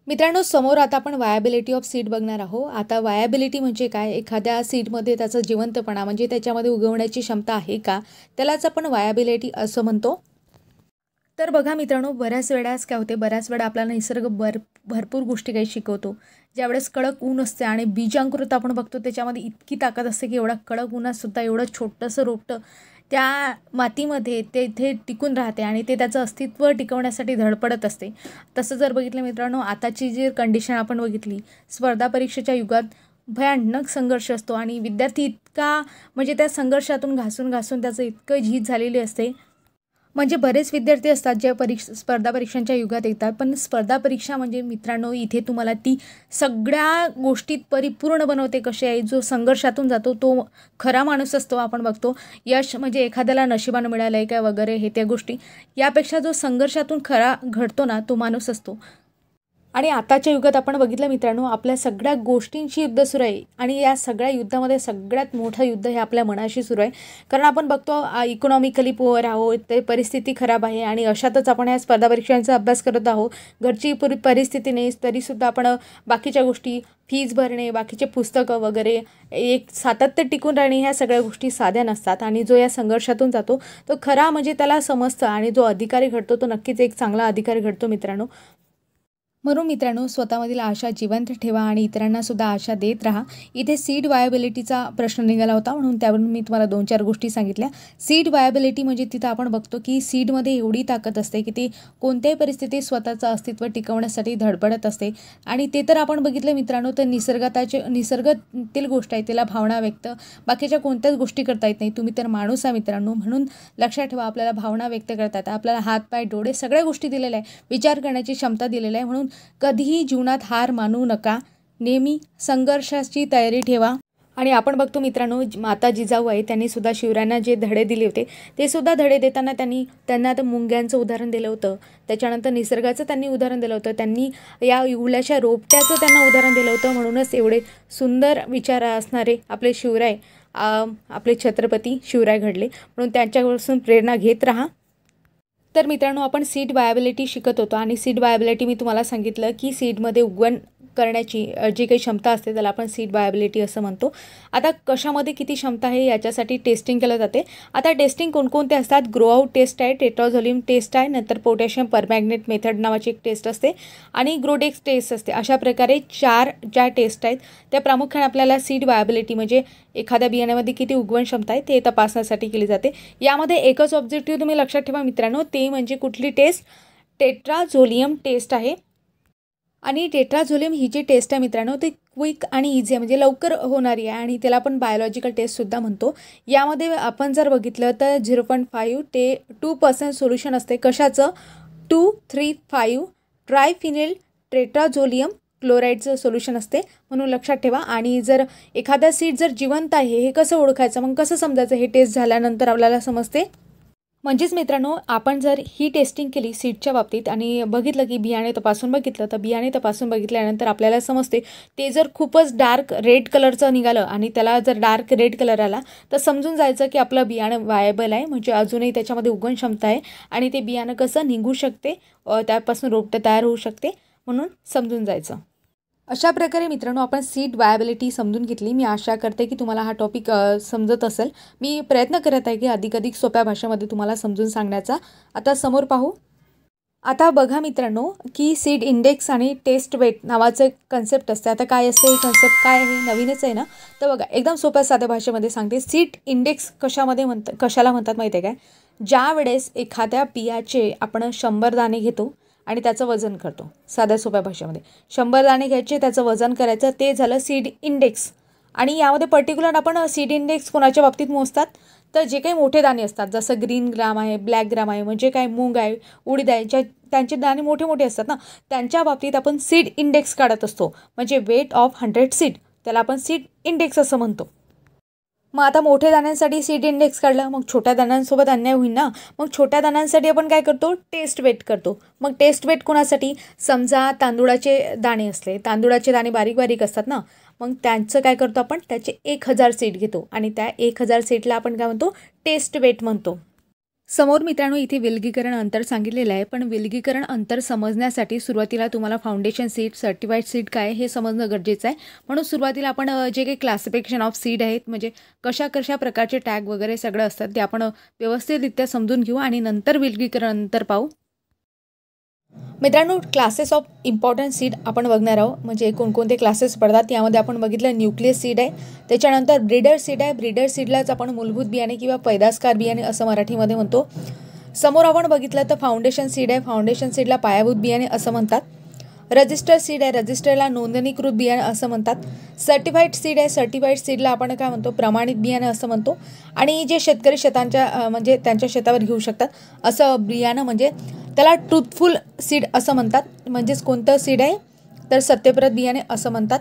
मित्रांनो, समोर आता आपण वायबिलिटी ऑफ सीड बघणार आहोत. आता वायबिलिटी म्हणजे काय? एखाद्या सीडमध्ये त्याचा जिवंतपणा म्हणजे त्याच्यामध्ये उगवण्याची क्षमता आहे का, त्यालाच आपण वायबिलिटी असं म्हणतो. तर बघा मित्रांनो, बऱ्याच वेळेस काय होते, बऱ्याच वेळा आपल्याला निसर्ग भरपूर गोष्टी काही शिकवतो. ज्यावेळेस कडक ऊन असते आणि बीजांकुरता आपण बघतो, त्याच्यामध्ये इतकी ताकद असते की एवढा कडक उन्हातसुद्धा एवढं छोटंसं रोपटं त्या मातीमध्ये ते टिकून राहते आणि ते त्याचं अस्तित्व टिकवण्यासाठी धडपडत असते. तसं जर बघितलं मित्रांनो, आताची जी कंडिशन आपण बघितली, स्पर्धा परीक्षेच्या युगात भयानक संघर्ष असतो आणि विद्यार्थी इतका म्हणजे त्या संघर्षातून घासून त्याचं इतकं झीज झालेली असते. म्हणजे बरेच विद्यार्थी असतात जे स्पर्धा परीक्षांच्या युगात येतात, पण स्पर्धा परीक्षा म्हणजे मित्रांनो इथे तुम्हाला ती सगळ्या गोष्टीत परिपूर्ण बनवते. कसे आहे, जो संघर्षातून जातो तो खरा माणूस असतो. आपण बघतो यश म्हणजे एखाद्याला नशिबानं मिळालं आहे काय वगैरे हे त्या गोष्टी, यापेक्षा जो संघर्षातून खरा घडतो ना, तो माणूस असतो. आणि आताच्या युगात आपण बघितलं मित्रांनो, आपल्या सगळ्या गोष्टींची युद्ध सुरू आहे आणि या सगळ्या युद्धामध्ये सगळ्यात मोठं युद्ध हे आपल्या मनाशी सुरू आहे. कारण आपण बघतो इकॉनॉमिकली पुअर आहोत, ते परिस्थिती खराब आहे आणि अशातच आपण या स्पर्धा परीक्षांचा अभ्यास करत आहोत. घरची परिस्थिती नाही तरीसुद्धा आपण बाकीच्या गोष्टी, फीज भरणे, बाकीचे पुस्तकं वगैरे, एक सातत्य टिकून राहणे, ह्या सगळ्या गोष्टी साध्या नसतात. आणि जो या संघर्षातून जातो तो खरा म्हणजे त्याला समजतं आणि जो अधिकारी घडतो तो नक्कीच एक चांगला अधिकारी घडतो मित्रांनो. म्हणून मित्रांनो, स्वतःमधील आशा जिवंत ठेवा आणि इतरांनासुद्धा आशा देत राहा. इथे सीड वायबिलिटीचा प्रश्न निघाला होता, म्हणून त्यावरून मी तुम्हाला 2-4 गोष्टी सांगितल्या. सीड वायबिलिटी म्हणजे तिथं आपण बघतो की सीडमध्ये एवढी ताकद असते की ते कोणत्याही परिस्थितीत स्वतःचं अस्तित्व टिकवण्यासाठी धडपडत असते. आणि ते तर आपण बघितलं मित्रांनो, तर निसर्गातील गोष्ट आहे, त्याला भावना व्यक्त बाकीच्या कोणत्याच गोष्टी करता येत नाही. तुम्ही तर माणूस आहे मित्रांनो, म्हणून लक्षात ठेवा, आपल्याला भावना व्यक्त करता येतात, आपल्याला हात पाय डोळे सगळ्या गोष्टी दिलेल्या आहे, विचार करण्याची क्षमता दिलेली आहे. म्हणून कधीही जीवनात हार मानू नका, नेहमी संघर्षाची तयारी ठेवा. आणि आपण बघतो मित्रांनो, माता जिजाऊ आहे त्यांनी सुद्धा शिवरायांना जे धडे दिले होते ते सुद्धा धडे देताना त्यांना आता मुंग्यांचं उदाहरण दिलं होतं, त्याच्यानंतर निसर्गाचं त्यांनी उदाहरण दिलं होतं, त्यांनी या उल्याच्या रोपट्याचं त्यांना उदाहरण दिलं होतं. म्हणूनच एवढे सुंदर विचार असणारे आपले शिवराय, आपले छत्रपती शिवराय घडले. म्हणून त्यांच्यापासून प्रेरणा घेत राहा. तर मित्रांनो, आपण सीड वायबिलिटी शिकत होतो आणि सीड वायबिलिटी मी तुम्हाला सांगितलं की सीडमध्ये उगवण करण्याची जी काही क्षमता असते त्याला आपण सीड वायबिलिटी असं म्हणतो. आता कशामध्ये किती क्षमता आहे याच्यासाठी टेस्टिंग केलं जाते. आता टेस्टिंग कोणकोणते असतात? ग्रो आउट टेस्ट आहे, टेट्राझोलियम टेस्ट आहे, नंतर पोटॅशियम परमॅग्नेट मेथड नावाची एक टेस्ट असते आणि ग्रोडेक्स टेस्ट असते. अशा प्रकारे 4 ज्या टेस्ट आहेत त्या प्रामुख्याने आपल्याला सीड वायबिलिटी म्हणजे एखाद्या बियाण्यामध्ये किती उगवण क्षमता आहे ते तपासण्यासाठी केली जाते. यामध्ये एकच ऑब्जेक्टिव्ह तुम्ही लक्षात ठेवा मित्रांनो, ते म्हणजे कुठली टेस्ट? टेट्राझोलियम टेस्ट आहे. आणि टेट्राझोलियम ही जी टेस्ट आहे मित्रांनो, ती क्विक आणि इझी आहे, म्हणजे लवकर होणारी आहे आणि त्याला आपण बायोलॉजिकल टेस्टसुद्धा म्हणतो. यामध्ये आपण जर बघितलं तर 0.5 ते 2% सोल्युशन असते. कशाचं? 2,3,5 ट्रायफिनिल टेट्राझोलियम क्लोराईडचं सोल्युशन असते, म्हणून लक्षात ठेवा. आणि जर एखादा सीड जर जिवंत आहे हे कसं ओळखायचं, मग कसं समजायचं? हे टेस्ट झाल्यानंतर आपल्याला समजते. म्हणजेच मित्रांनो, आपण जर ही टेस्टिंग केली सीडच्या बाबतीत आणि बघितलं की बियाणे तपासून बघितलं, तर बियाणे तपासून बघितल्यानंतर आपल्याला समजते ते जर खूपच डार्क रेड कलरचं निघालं आणि त्याला जर डार्क रेड कलर आला तर समजून जायचं की आपलं बियाणं वायबल आहे, म्हणजे अजूनही त्याच्यामध्ये उगवण क्षमता आहे आणि ते बियाणं कसं निघू शकते, त्यापासून रोपटं तयार होऊ शकते, म्हणून समजून जायचं. अशा प्रकारे मित्रांनो आपण सीड वायबिलिटी समजून घेतली. मी आशा करते की तुम्हाला हा टॉपिक समजत असेल. मी प्रयत्न करत आहे की अधिकाधिक सोप्या भाषेमध्ये तुम्हाला समजून सांगण्याचा. आता समोर पाहू. आता बघा मित्रांनो की सीड इंडेक्स आणि टेस्ट वेट नावाचं कन्सेप्ट असते. आता काय असते ही कन्सेप्ट, काय आहे, नवीनच आहे ना? तर बघा, एकदम सोप्या साध्या भाषेमध्ये सांगते. सीड इंडेक्स कशाला म्हणतात माहिती आहे काय? ज्या वेळेस एखाद्या बियाचे आपण 100 दाणे घेतो आणि त्याचं वजन करतो, साध्या सोप्या भाषेमध्ये 100 दाणे घ्यायचे, त्याचं वजन करायचं, ते झालं सीड इंडेक्स. आणि यामध्ये पर्टिक्युलर आपण सीड इंडेक्स कोणाच्या बाबतीत मोजतात? तर जे काही मोठे दाणे असतात, जसं ग्रीन ग्राम आहे, ब्लॅक ग्राम आहे, म्हणजे काय मूग आहे, उडीद आहे, त्यांचे दाणे मोठे मोठे असतात ना, त्यांच्या बाबतीत आपण सीड इंडेक्स काढत असतो. म्हणजे वेट ऑफ 100 सीड, त्याला आपण सीड इंडेक्स असं म्हणतो. मग आता मोठ्या दाण्यांसाठी सीड इंडेक्स काढला, मग छोट्या दाण्यांसोबत अन्याय होईल ना, मग छोट्या दाण्यांसाठी आपण काय करतो? टेस्ट वेट करतो. मग टेस्ट वेट कोणासाठी? समजा तांदूळाचे दाणे असले, तांदूळाचे दाणे बारीक बारीक असतात ना, मग त्यांचं काय करतो आपण, त्याचे 1000 सीट घेतो आणि त्या 1000 सीटला आपण काय म्हणतो, टेस्ट वेट म्हणतो. समोर मित्रांनो इथे विलगीकरण अंतर सांगितलेलं आहे, पण विलगीकरण अंतर समजण्यासाठी सुरुवातीला तुम्हाला फाउंडेशन सीट, सर्टिफाईड सीट काय हे समजणं गरजेचं आहे. म्हणून सुरुवातीला आपण जे काही क्लासिफिकेशन ऑफ सीट आहेत, म्हणजे कशा कशा प्रकारचे टॅग वगैरे सगळं असतात ते आपण व्यवस्थितरित्या समजून घेऊ आणि नंतर विलगीकरण अंतर पाहू. मित्रांनो, क्लासेस ऑफ इम्पॉर्टंट सीड आपण बघणार आहोत, म्हणजे कोणकोणते क्लासेस पडतात. यामध्ये आपण बघितलं न्यूक्लियस सीड आहे, त्याच्यानंतर ब्रीडर सीड आहे. ब्रीडर सीडलाच आपण मूलभूत बियाणे किंवा पैदासकार बियाणे असं मराठीमध्ये म्हणतो. समोर आपण बघितलं तर फाउंडेशन सीड आहे, फाउंडेशन सीडला पायाभूत बियाणे असं म्हणतात. रजिस्टर सीड आहे, रजिस्टरला नोंदणीकृत बियाणे असं म्हणतात. सर्टिफाईड सीड आहे, सर्टिफाईड सीडला आपण काय म्हणतो, प्रमाणित बियाणे असं म्हणतो. आणि जे शेतकरी शेतांच्या म्हणजे त्यांच्या शेतावर घेऊ शकतात असं बियाणं म्हणजे त्याला ट्रूथफुल सीड असं म्हणतात. म्हणजेच कोणतं सीड आहे तर सत्यप्रत बियाणे असं म्हणतात.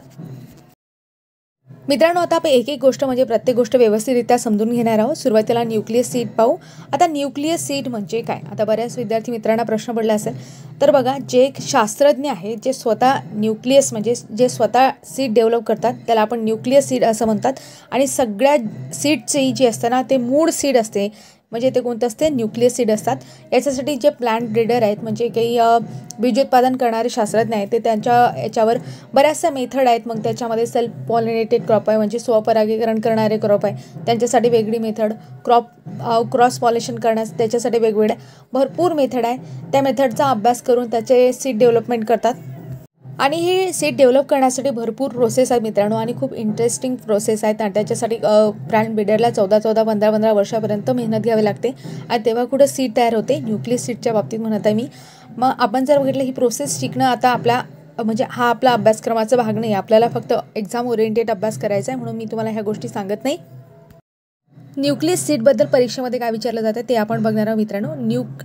मित्रांनो, आता आपण एक एक गोष्ट म्हणजे प्रत्येक गोष्ट व्यवस्थितरित्या समजून घेणार आहोत. सुरुवातीला न्यूक्लियस सीड पाहू. आता न्यूक्लियस सीड म्हणजे काय, आता बऱ्याच विद्यार्थी मित्रांना प्रश्न पडला असेल. तर बघा, जे शास्त्रज्ञ आहेत जे स्वतः न्यूक्लियस म्हणजे जे स्वतः सीड डेव्हलप करतात त्याला आपण न्यूक्लियस सीड असं म्हणतात. आणि सगळ्या सीडची जी असते ना ते मूळ सीड असते, म्हणजे ते कोणतं असते, न्यूक्लियस सीड असतात. याच्यासाठी जे प्लांट ब्रीडर आहेत म्हणजे काही बीजोत्पादन करणारे शास्त्रज्ञ आहेत ते त्यांच्या याच्यावर बऱ्याचशा मेथड आहेत. मग त्याच्यामध्ये सेल्फ पॉलिनेटेड क्रॉप आहे म्हणजे स्वपरागीकरण करणारे क्रॉप आहे, त्यांच्यासाठी वेगळी मेथड. क्रॉस पॉलिनेशन करण्यास त्याच्यासाठी वेगवेगळ्या भरपूर मेथड आहे. त्या मेथडचा अभ्यास करून त्याचे सीड डेव्हलपमेंट करतात. आणि हे सीड डेव्हलप करण्यासाठी भरपूर प्रोसेस आहेत मित्रांनो, आणि खूप इंटरेस्टिंग प्रोसेस आहेत. आणि त्याच्यासाठी प्लांट ब्रीडरला 15 वर्षापर्यंत मेहनत घ्यावी लागते आणि तेव्हा कुठं सीड तयार होते, न्यूक्लियस सीडच्या बाबतीत म्हणत आहे मी. मग आपण जर बघितलं ही प्रोसेस शिकणं आता आपला म्हणजे हा आपला अभ्यासक्रमाचा भाग नाही, आपल्याला फक्त एक्झाम ओरिएंटेड अभ्यास करायचा आहे, म्हणून मी तुम्हाला ह्या गोष्टी सांगत नाही. न्यूक्लियस सीडबद्दल परीक्षेमध्ये काय विचारलं जातं ते आपण बघणार आहोत मित्रांनो.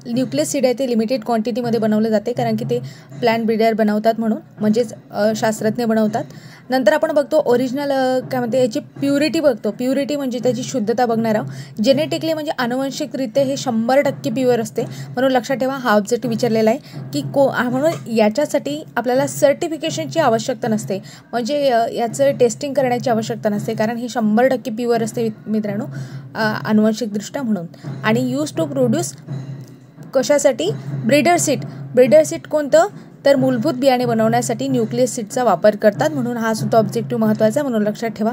न्यूक्लियस सीड आहे ते लिमिटेड क्वांटिटीमध्ये बनवलं जाते, कारण की ते प्लांट ब्रीडर बनवतात म्हणून, म्हणजेच शास्त्रज्ञ बनवतात. नंतर आपण बघतो ओरिजिनल काय म्हणते याची प्युरिटी बघतो. प्युरिटी म्हणजे त्याची शुद्धता बघणार आहोत. जेनेटिकली म्हणजे आनुवंशिकरित्या हे 100% प्युअर असते, म्हणून लक्षात ठेवा हा ऑब्जेक्टिव्ह विचारलेला आहे की म्हणून याच्यासाठी आपल्याला सर्टिफिकेशनची आवश्यकता नसते, म्हणजे याचं टेस्टिंग करण्याची आवश्यकता नसते, कारण हे 100% प्युअर असते मित्रांनो आनुवंशिकदृष्ट्या म्हणून. आणि यूज टू प्रोड्यूस कशासाठी, ब्रीडर सीड कोणतं तर मूलभूत बियाणे बनवण्यासाठी न्यूक्लियस सीडचा वापर करतात, म्हणून हा सुद्धा ऑब्जेक्टिव्ह महत्त्वाचा आहे, म्हणून लक्षात ठेवा.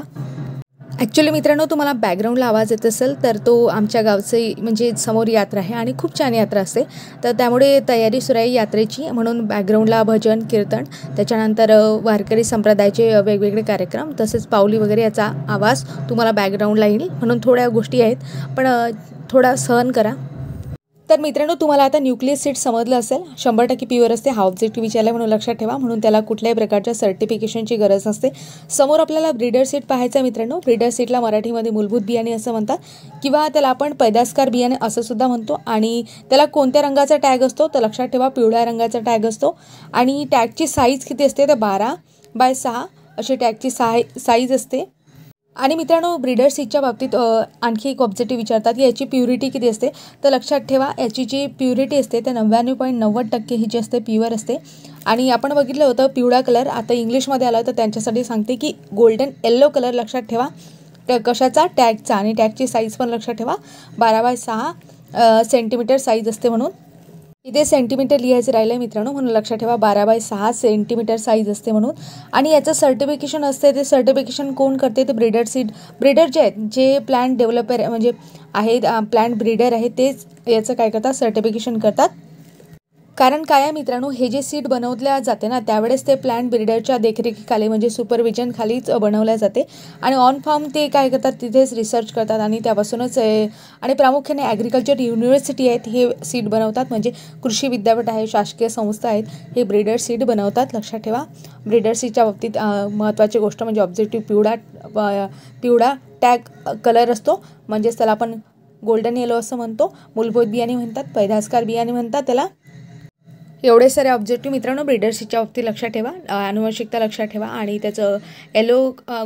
ॲक्च्युली मित्रांनो, तुम्हाला बॅकग्राऊंडला आवाज येत असेल तर तो आमच्या गावचे म्हणजे समोर यात्रा आहे आणि खूप छान यात्रा असते, तर त्यामुळे तयारी सुरू आहे यात्रेची, म्हणून बॅकग्राऊंडला भजन कीर्तन, त्याच्यानंतर वारकरी संप्रदायाचे वेगवेगळे कार्यक्रम तसेच पावली वगैरे याचा आवाज तुम्हाला बॅकग्राऊंडला येईल, म्हणून थोड्या गोष्टी आहेत, पण थोडा सहन करा. तर मित्रांनो, तुम्हाला आता न्यूक्लियस सीड समजलं असेल, 100% प्युअर असते, हा ऑब्जेक्टिव्ह विचारला म्हणून लक्षात ठेवा, म्हणून त्याला कुठल्याही प्रकारच्या सर्टिफिकेशनची गरज नसते. समोर आपल्याला ब्रीडर सीड पाहायचं आहे मित्रांनो. ब्रीडर सीडला मराठीमध्ये मूलभूत बियाणे असं म्हणतात, किंवा त्याला आपण पैदासकार बियाणे असं सुद्धा म्हणतो. आणि त्याला कोणत्या रंगाचा टॅग असतो तर लक्षात ठेवा पिवळ्या रंगाचा टॅग असतो. आणि टॅगची साईज किती असते तर 12x6 अशी टॅगची साईज असते. आणि मित्रांनो, ब्रीडर सीडच्या बाबतीत आणखी एक ऑब्जेक्टिव्ह विचारतात की याची प्युरिटी किती असते तर लक्षात ठेवा याची जी प्युरिटी असते ते 99.90% ही जी असते प्युअर असते. आणि आपण बघितलं होतं पिवळा कलर, आता इंग्लिशमध्ये आलं तर त्यांच्यासाठी सांगते की गोल्डन येल्लो कलर लक्षात ठेवा कशाचा, टॅगचा. आणि टॅगची साईज पण लक्षात ठेवा 12x6 सेंटीमीटर साईज असते, म्हणून इथे सेंटीमीटर लिहायचं राहिलं आहे मित्रांनो, म्हणून लक्षात ठेवा 12x6 सेंटीमीटर साईज असते म्हणून. आणि याचं सर्टिफिकेशन असते, ते सर्टिफिकेशन कोण करते ते ब्रीडर जे आहेत, जे प्लांट डेव्हलपर म्हणजे आहेत, प्लांट ब्रीडर आहेत तेच याचं काय करतात, सर्टिफिकेशन करतात. कारण काय आहे मित्रांनो, हे जे सीड बनवल्या जाते ना त्यावेळेस ते प्लांट ब्रीडरच्या देखरेखीखाली म्हणजे सुपरविजन खालीच बनवल्या जाते. आणि ऑन फार्म ते काय करतात तिथेच रिसर्च करतात आणि त्यापासूनच आणि प्रामुख्याने ॲग्रिकल्चर युनिव्हर्सिटी आहेत हे सीड बनवतात, म्हणजे कृषी विद्यापीठ आहे, शासकीय संस्था आहेत, हे ब्रीडर सीड बनवतात. लक्षात ठेवा ब्रीडर सीडच्या बाबतीत महत्त्वाची गोष्ट म्हणजे ऑब्जेक्टिव्ह पिवळा टॅग कलर असतो, म्हणजेच त्याला आपण गोल्डन येलो असं म्हणतो. मूलभूत बियाणे म्हणतात, पैदासकार बियाणे म्हणतात त्याला. एवढे सारे ऑब्जेक्टिव्ह मित्रांनो ब्रीडर सीडच्या बाबतीत लक्षात ठेवा. आनुवंशिकता लक्षात ठेवा आणि त्याचं येलो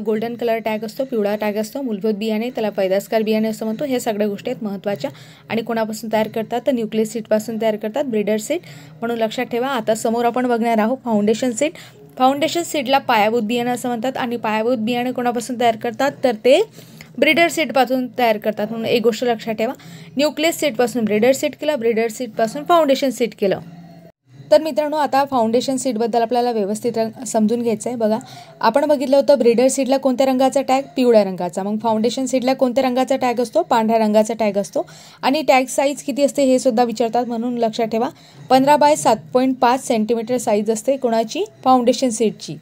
गोल्डन कलर टॅग असतो, पिवळा टॅग असतो. मूलभूत बियाणे त्याला पैदासकार बियाणे असं म्हणतो. हे सगळ्या गोष्टी आहेत महत्त्वाच्या. आणि कोणापासून तयार करतात तर न्यूक्लियस सीडपासून तयार करतात ब्रीडर सीड, म्हणून लक्षात ठेवा. आता समोर आपण बघणार आहोत फाउंडेशन सीड. फाउंडेशन सीडला पायाभूत बियाणं असं म्हणतात आणि पायाभूत बियाणं कोणापासून तयार करतात तर ते ब्रीडर सीडपासून तयार करतात. म्हणून एक गोष्ट लक्षात ठेवा, न्यूक्लियस सीडपासून ब्रीडर सीड केलं, ब्रीडर सीडपासून फाउंडेशन सीड केलं. तर मित्रांनो, आता फाउंडेशन सीडबद्दल आपल्याला व्यवस्थित समजून घ्यायचं आहे. बघा, आपण बघितलं होतं ब्रीडर सीडला कोणत्या रंगाचा टॅग, पिवळ्या रंगाचा. मग फाउंडेशन सीडला कोणत्या रंगाचा टॅग असतो, पांढऱ्या रंगाचा टॅग असतो. आणि टॅग साईज किती असते हे सुद्धा विचारतात, म्हणून लक्षात ठेवा 15x7.5 सेंटीमीटर साईज असते कोणाची, फाउंडेशन सीडची.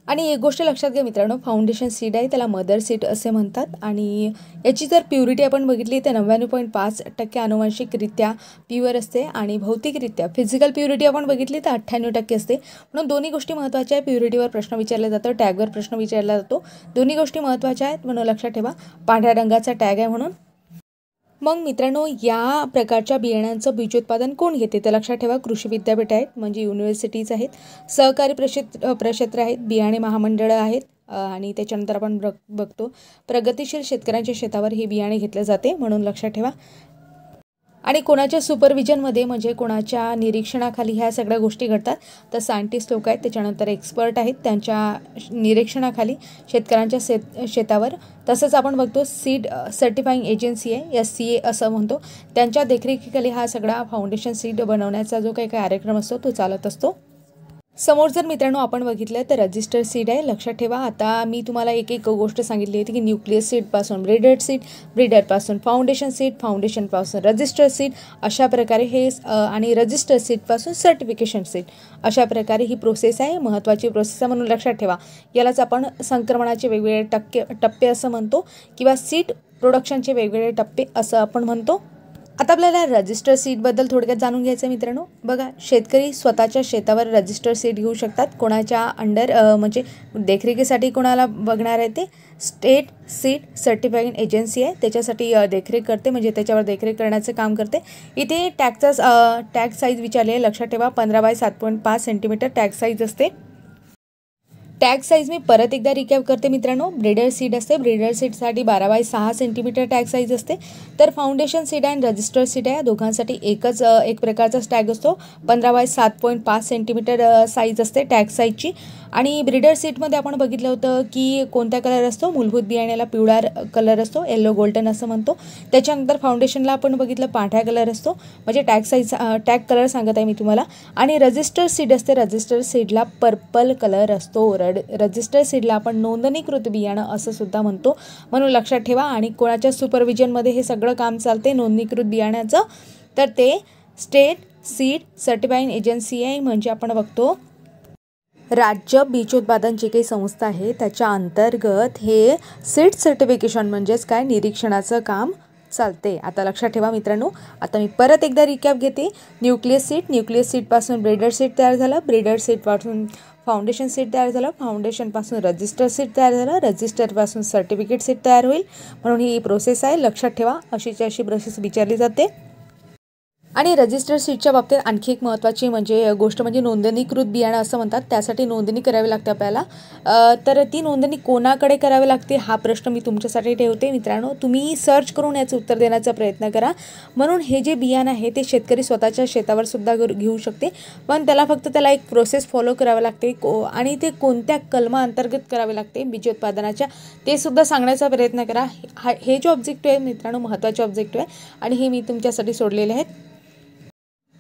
आणि एक गोष्ट लक्षात घ्या मित्रांनो, फाउंडेशन सीड आहे त्याला मदर सीड असे म्हणतात आणि याची जर प्युरिटी आपण बघितली तर 99.5% आनुवंशिकरित्या प्युअर असते आणि भौतिकरित्या फिजिकल प्युरिटी आपण बघितली तर 98% असते. म्हणून दोन्ही गोष्टी महत्त्वाच्या आहेत. प्युरिटीवर प्रश्न विचारला जातो, टॅगवर प्रश्न विचारला जातो, दोन्ही गोष्टी महत्त्वाच्या आहेत. म्हणून लक्षात ठेवा पांढऱ्या रंगाचा टॅग आहे म्हणून. मग मित्रांनो, या प्रकारच्या बियाण्यांचं बीजोत्पादन कोण घेते तर लक्षात ठेवा कृषी विद्यापीठ आहेत, म्हणजे युनिव्हर्सिटीज आहेत, सहकारी प्रक्षेत्र आहेत, बियाणे महामंडळं आहेत आणि त्याच्यानंतर आपण बघतो प्रगतिशील शेतकऱ्यांच्या शेतावर हे बियाणे घेतले जाते. म्हणून लक्षात ठेवा. आणि कोणाच्या सुपरविजनमध्ये म्हणजे कोणाच्या निरीक्षणाखाली ह्या सगळ्या गोष्टी घडतात तर सायंटिस्ट लोक आहेत, त्याच्यानंतर एक्सपर्ट आहेत, त्यांच्या निरीक्षणाखाली शेतकऱ्यांच्या शेतावर. तसंच आपण बघतो सीड सर्टिफाईंग एजन्सी आहे, SCA असं म्हणतो, त्यांच्या देखरेखीखाली हा सगळा फाउंडेशन सीड बनवण्याचा जो काही कार्यक्रम असतो तो चालत असतो. समोर जर मित्रांनो आपण बघितलं तर रजिस्टर सीड आहे. लक्षात ठेवा, आता मी तुम्हाला एक एक गोष्ट सांगितली होती की न्यूक्लियस सीडपासून ब्रीडर सीड, ब्रीडरपासून फाउंडेशन सीड, फाउंडेशनपासून रजिस्टर सीड, अशा प्रकारे हे आणि रजिस्टर सीडपासून सर्टिफिकेशन सीड, अशा प्रकारे ही प्रोसेस आहे, महत्त्वाची प्रोसेस आहे. म्हणून लक्षात ठेवा यालाच आपण संक्रमणाचे वेगवेगळे टप्पे असं म्हणतो किंवा सीड प्रोडक्शनचे वेगवेगळे टप्पे असं आपण म्हणतो. आता आपल्याला रजिस्टर सीडबद्दल थोडक्यात जाणून घ्यायचं आहे मित्रांनो. बघा, शेतकरी स्वतःच्या शेतावर रजिस्टर सीड घेऊ शकतात. कोणाच्या अंडर म्हणजे देखरेखीसाठी कोणाला बघणार आहे ते स्टेट सीड सर्टिफाईंग एजन्सी आहे, त्याच्यासाठी देखरेख करते, म्हणजे त्याच्यावर देखरेख करण्याचं काम करते. इथे टॅग साईज विचारली आहे. लक्षात ठेवा 15x7.5 सेंटीमीटर टॅग साईज असते. टॅग साईज मी परत एकदा रिकॅप करते मित्रांनो. ब्रीडर सीड असते, ब्रीडर सीडसाठी 12x6 सेंटीमीटर टॅग साईज असते. तर फाउंडेशन सीड आणि रजिस्टर सीड आहे, दोघांसाठी एक प्रकारचाच टॅग असतो, 15x7.5 सेंटीमीटर साईज असते टॅग साईजची. आणि ब्रीडर सीडमध्ये आपण बघितलं होतं की कोणता कलर असतो, मूलभूत बियाण्याला पिवळा कलर असतो, येलो गोल्डन असं म्हणतो. त्याच्यानंतर फाउंडेशनला आपण बघितलं पांढरा कलर असतो, म्हणजे टॅग कलर सांगत आहे मी तुम्हाला. आणि रजिस्टर सीड असते, रजिस्टर सीडला पर्पल कलर असतो. रजिस्टर सीडला आपण नोंदणीकृत बियाणं असं सुद्धा म्हणतो, म्हणून लक्षात ठेवा. आणि कोणाच्या सुपरविजनमध्ये हे सगळं काम चालते नोंदणीकृत बियाण्याचं तर ते स्टेट सीड सर्टिफाईंग एजन्सी आहे, म्हणजे आपण बघतो राज्य बीजोत्पादन जी काही संस्था आहे त्याच्या अंतर्गत हे सीड सर्टिफिकेशन म्हणजेच काय निरीक्षणाचं काम चालते. आता लक्षात ठेवा मित्रांनो. आता मी परत एकदा रिकॅप घेते. न्यूक्लियस सीडपासून ब्रीडर सीड तयार झालं, ब्रीडर सीडपासून फाउंडेशन सीड तयार झालं, फाउंडेशनपासून रजिस्टर सीड तयार झालं, रजिस्टरपासून सर्टिफिकेट सीड तयार होईल. म्हणून ही प्रोसेस आहे, लक्षात ठेवा. अशी प्रोसेस विचारली जाते. आणि रजिस्टर सीडच्या बाबतीत आणखी एक महत्त्वाची गोष्ट म्हणजे नोंदणीकृत बियाणं असं म्हणतात, त्यासाठी नोंदणी करावी लागते आपल्याला. तर ती नोंदणी कोणाकडे करावी लागते हा प्रश्न मी तुमच्यासाठी ठेवते मित्रांनो. तुम्ही सर्च करून याचं उत्तर देण्याचा प्रयत्न करा. म्हणून हे जे बियाणं आहे ते शेतकरी स्वतःच्या शेतावर सुद्धा घेऊ शकते, पण त्याला एक प्रोसेस फॉलो करावी लागते आणि ते कोणत्या कलमा अंतर्गत करावे लागते बीजोत्पादनाच्या ते सुद्धा सांगण्याचा प्रयत्न करा. हे जे ऑब्जेक्टिव्ह आहे मित्रांनो महत्त्वाचे ऑब्जेक्टिव्ह आहे आणि हे मी तुमच्यासाठी सोडलेले आहेत.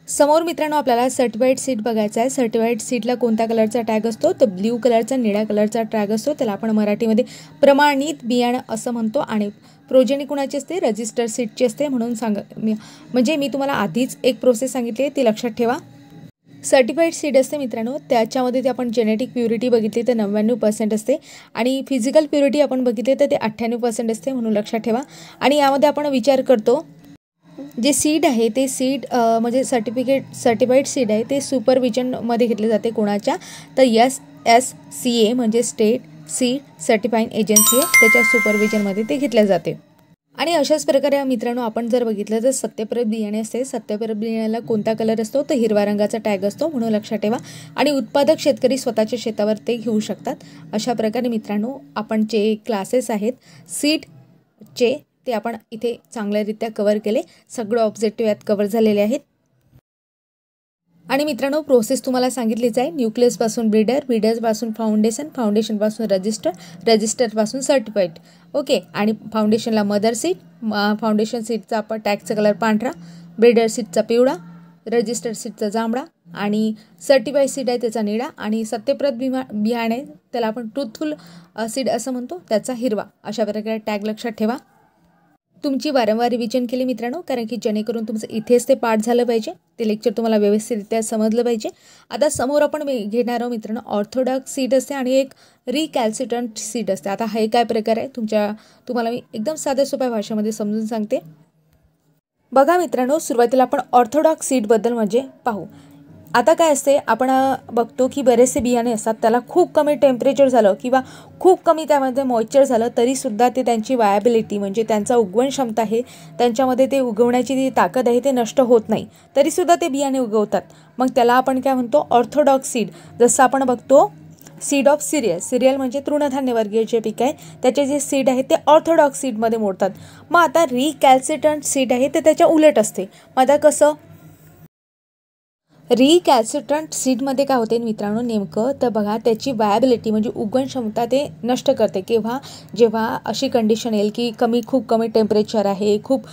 समोर मित्रांनो आपल्याला सर्टिफाईड सीड बघायचा आहे. सर्टिफाईड सीडला कोणत्या कलरचा टॅग असतो तर ब्ल्यू कलरचा, निळ्या कलरचा टॅग असतो. त्याला आपण मराठीमध्ये प्रमाणित बियाणं असं म्हणतो. आणि प्रोजेनी कुणाची असते, रजिस्टर सीडची असते. म्हणून म्हणजे मी तुम्हाला आधीच एक प्रोसेस सांगितली आहे ती लक्षात ठेवा. सर्टिफाईड सीड असते मित्रांनो, त्याच्यामध्ये ते आपण जेनेटिक प्युरिटी बघितली तर 99% असते आणि फिजिकल प्युरिटी आपण बघितली तर ते 98% असते, म्हणून लक्षात ठेवा. आणि यामध्ये आपण विचार करतो जे सीड आहे ते सीड म्हणजे सर्टिफाईड सीड आहे ते सुपरविजनमध्ये घेतले जाते कोणाच्या तर SCA म्हणजे स्टेट सीड सर्टिफाईंग एजन्सी आहे, त्याच्या सुपरविजनमध्ये ते घेतले जाते. आणि अशाच प्रकारे मित्रांनो आपण जर बघितलं तर सत्यप्रत बियाणे असते. सत्यप्रत बियाण्याला कोणता कलर असतो तर हिरवा रंगाचा टॅग असतो, म्हणून लक्षात ठेवा. आणि उत्पादक शेतकरी स्वतःच्या शेतावर ते घेऊ शकतात. अशा प्रकारे मित्रांनो आपण जे क्लासेस आहेत सीडचे ते आपण इथे चांगल्यारीत्या कव्हर केले. सगळे ऑब्जेक्टिव्ह यात कव्हर झालेले आहेत. आणि मित्रांनो प्रोसेस तुम्हाला सांगितलीच आहे, न्यूक्लियसपासून ब्रीडर, ब्रीडर्सपासून फाउंडेशन, फाउंडेशनपासून रजिस्टर, रजिस्टरपासून सर्टिफाईड. ओके. आणि फाउंडेशनला मदर सीड, फाउंडेशन सीडचा आपण टॅगचा कलर पांढरा, ब्रीडर सीडचा पिवळा, रजिस्टर सीडचा जांभळा आणि सर्टिफाईड सीड आहे त्याचा निळा आणि सत्यप्रत बियाणे त्याला आपण ट्रूथफुल सीड असं म्हणतो त्याचा हिरवा. अशा प्रकारे टॅग लक्षात ठेवा. तुमची वारंवार रिव्हिजन केली मित्रांनो, कारण की जेणेकरून तुमचं इथेच ते पाठ झालं पाहिजे, ते लेक्चर तुम्हाला व्यवस्थितरित्या समजलं पाहिजे. आता समोर आपण घेणार आहोत मित्रांनो ऑर्थोडॉक्स सीड असते आणि एक रिकॅल्सिट्रंट सीड असते. आता हे काय प्रकार आहे तुम्हाला मी एकदम साध्या सोप्या भाषेमध्ये समजून सांगते. बघा मित्रांनो, सुरुवातीला आपण ऑर्थोडॉक्स सीडबद्दल म्हणजे पाहू. आता काय असते, आपण बघतो की बरेचसे बियाणे असतात त्याला खूप कमी टेम्परेचर झालं किंवा खूप कमी त्यामध्ये मॉइश्चर झालं तरीसुद्धा ते त्यांची वायबिलिटी म्हणजे त्यांचा उगवण क्षमता आहे, त्यांच्यामध्ये ते उगवण्याची जी ताकद आहे ते नष्ट होत नाही, तरीसुद्धा ते बियाणे उगवतात. मग त्याला आपण काय म्हणतो ऑर्थोडॉक्स सीड. जसं आपण बघतो सीड ऑफ सिरियल, सिरियल म्हणजे तृणधान्यवर्गीय जे पीक आहे त्याचे जे सीड आहे ते ऑर्थोडॉक्स सीडमध्ये मोडतात. मग आता रिकॅल्सिट्रंट सीड आहे ते त्याच्या उलट असते. मग आता कसं, रिकॅल्सिट्रंट सीडमध्ये काय होते मित्रांनो नेमकं तर बघा, त्याची वायबिलिटी म्हणजे उगवण क्षमता ते नष्ट करते. जेव्हा अशी कंडिशन येईल की खूप कमी टेम्परेचर आहे, खूप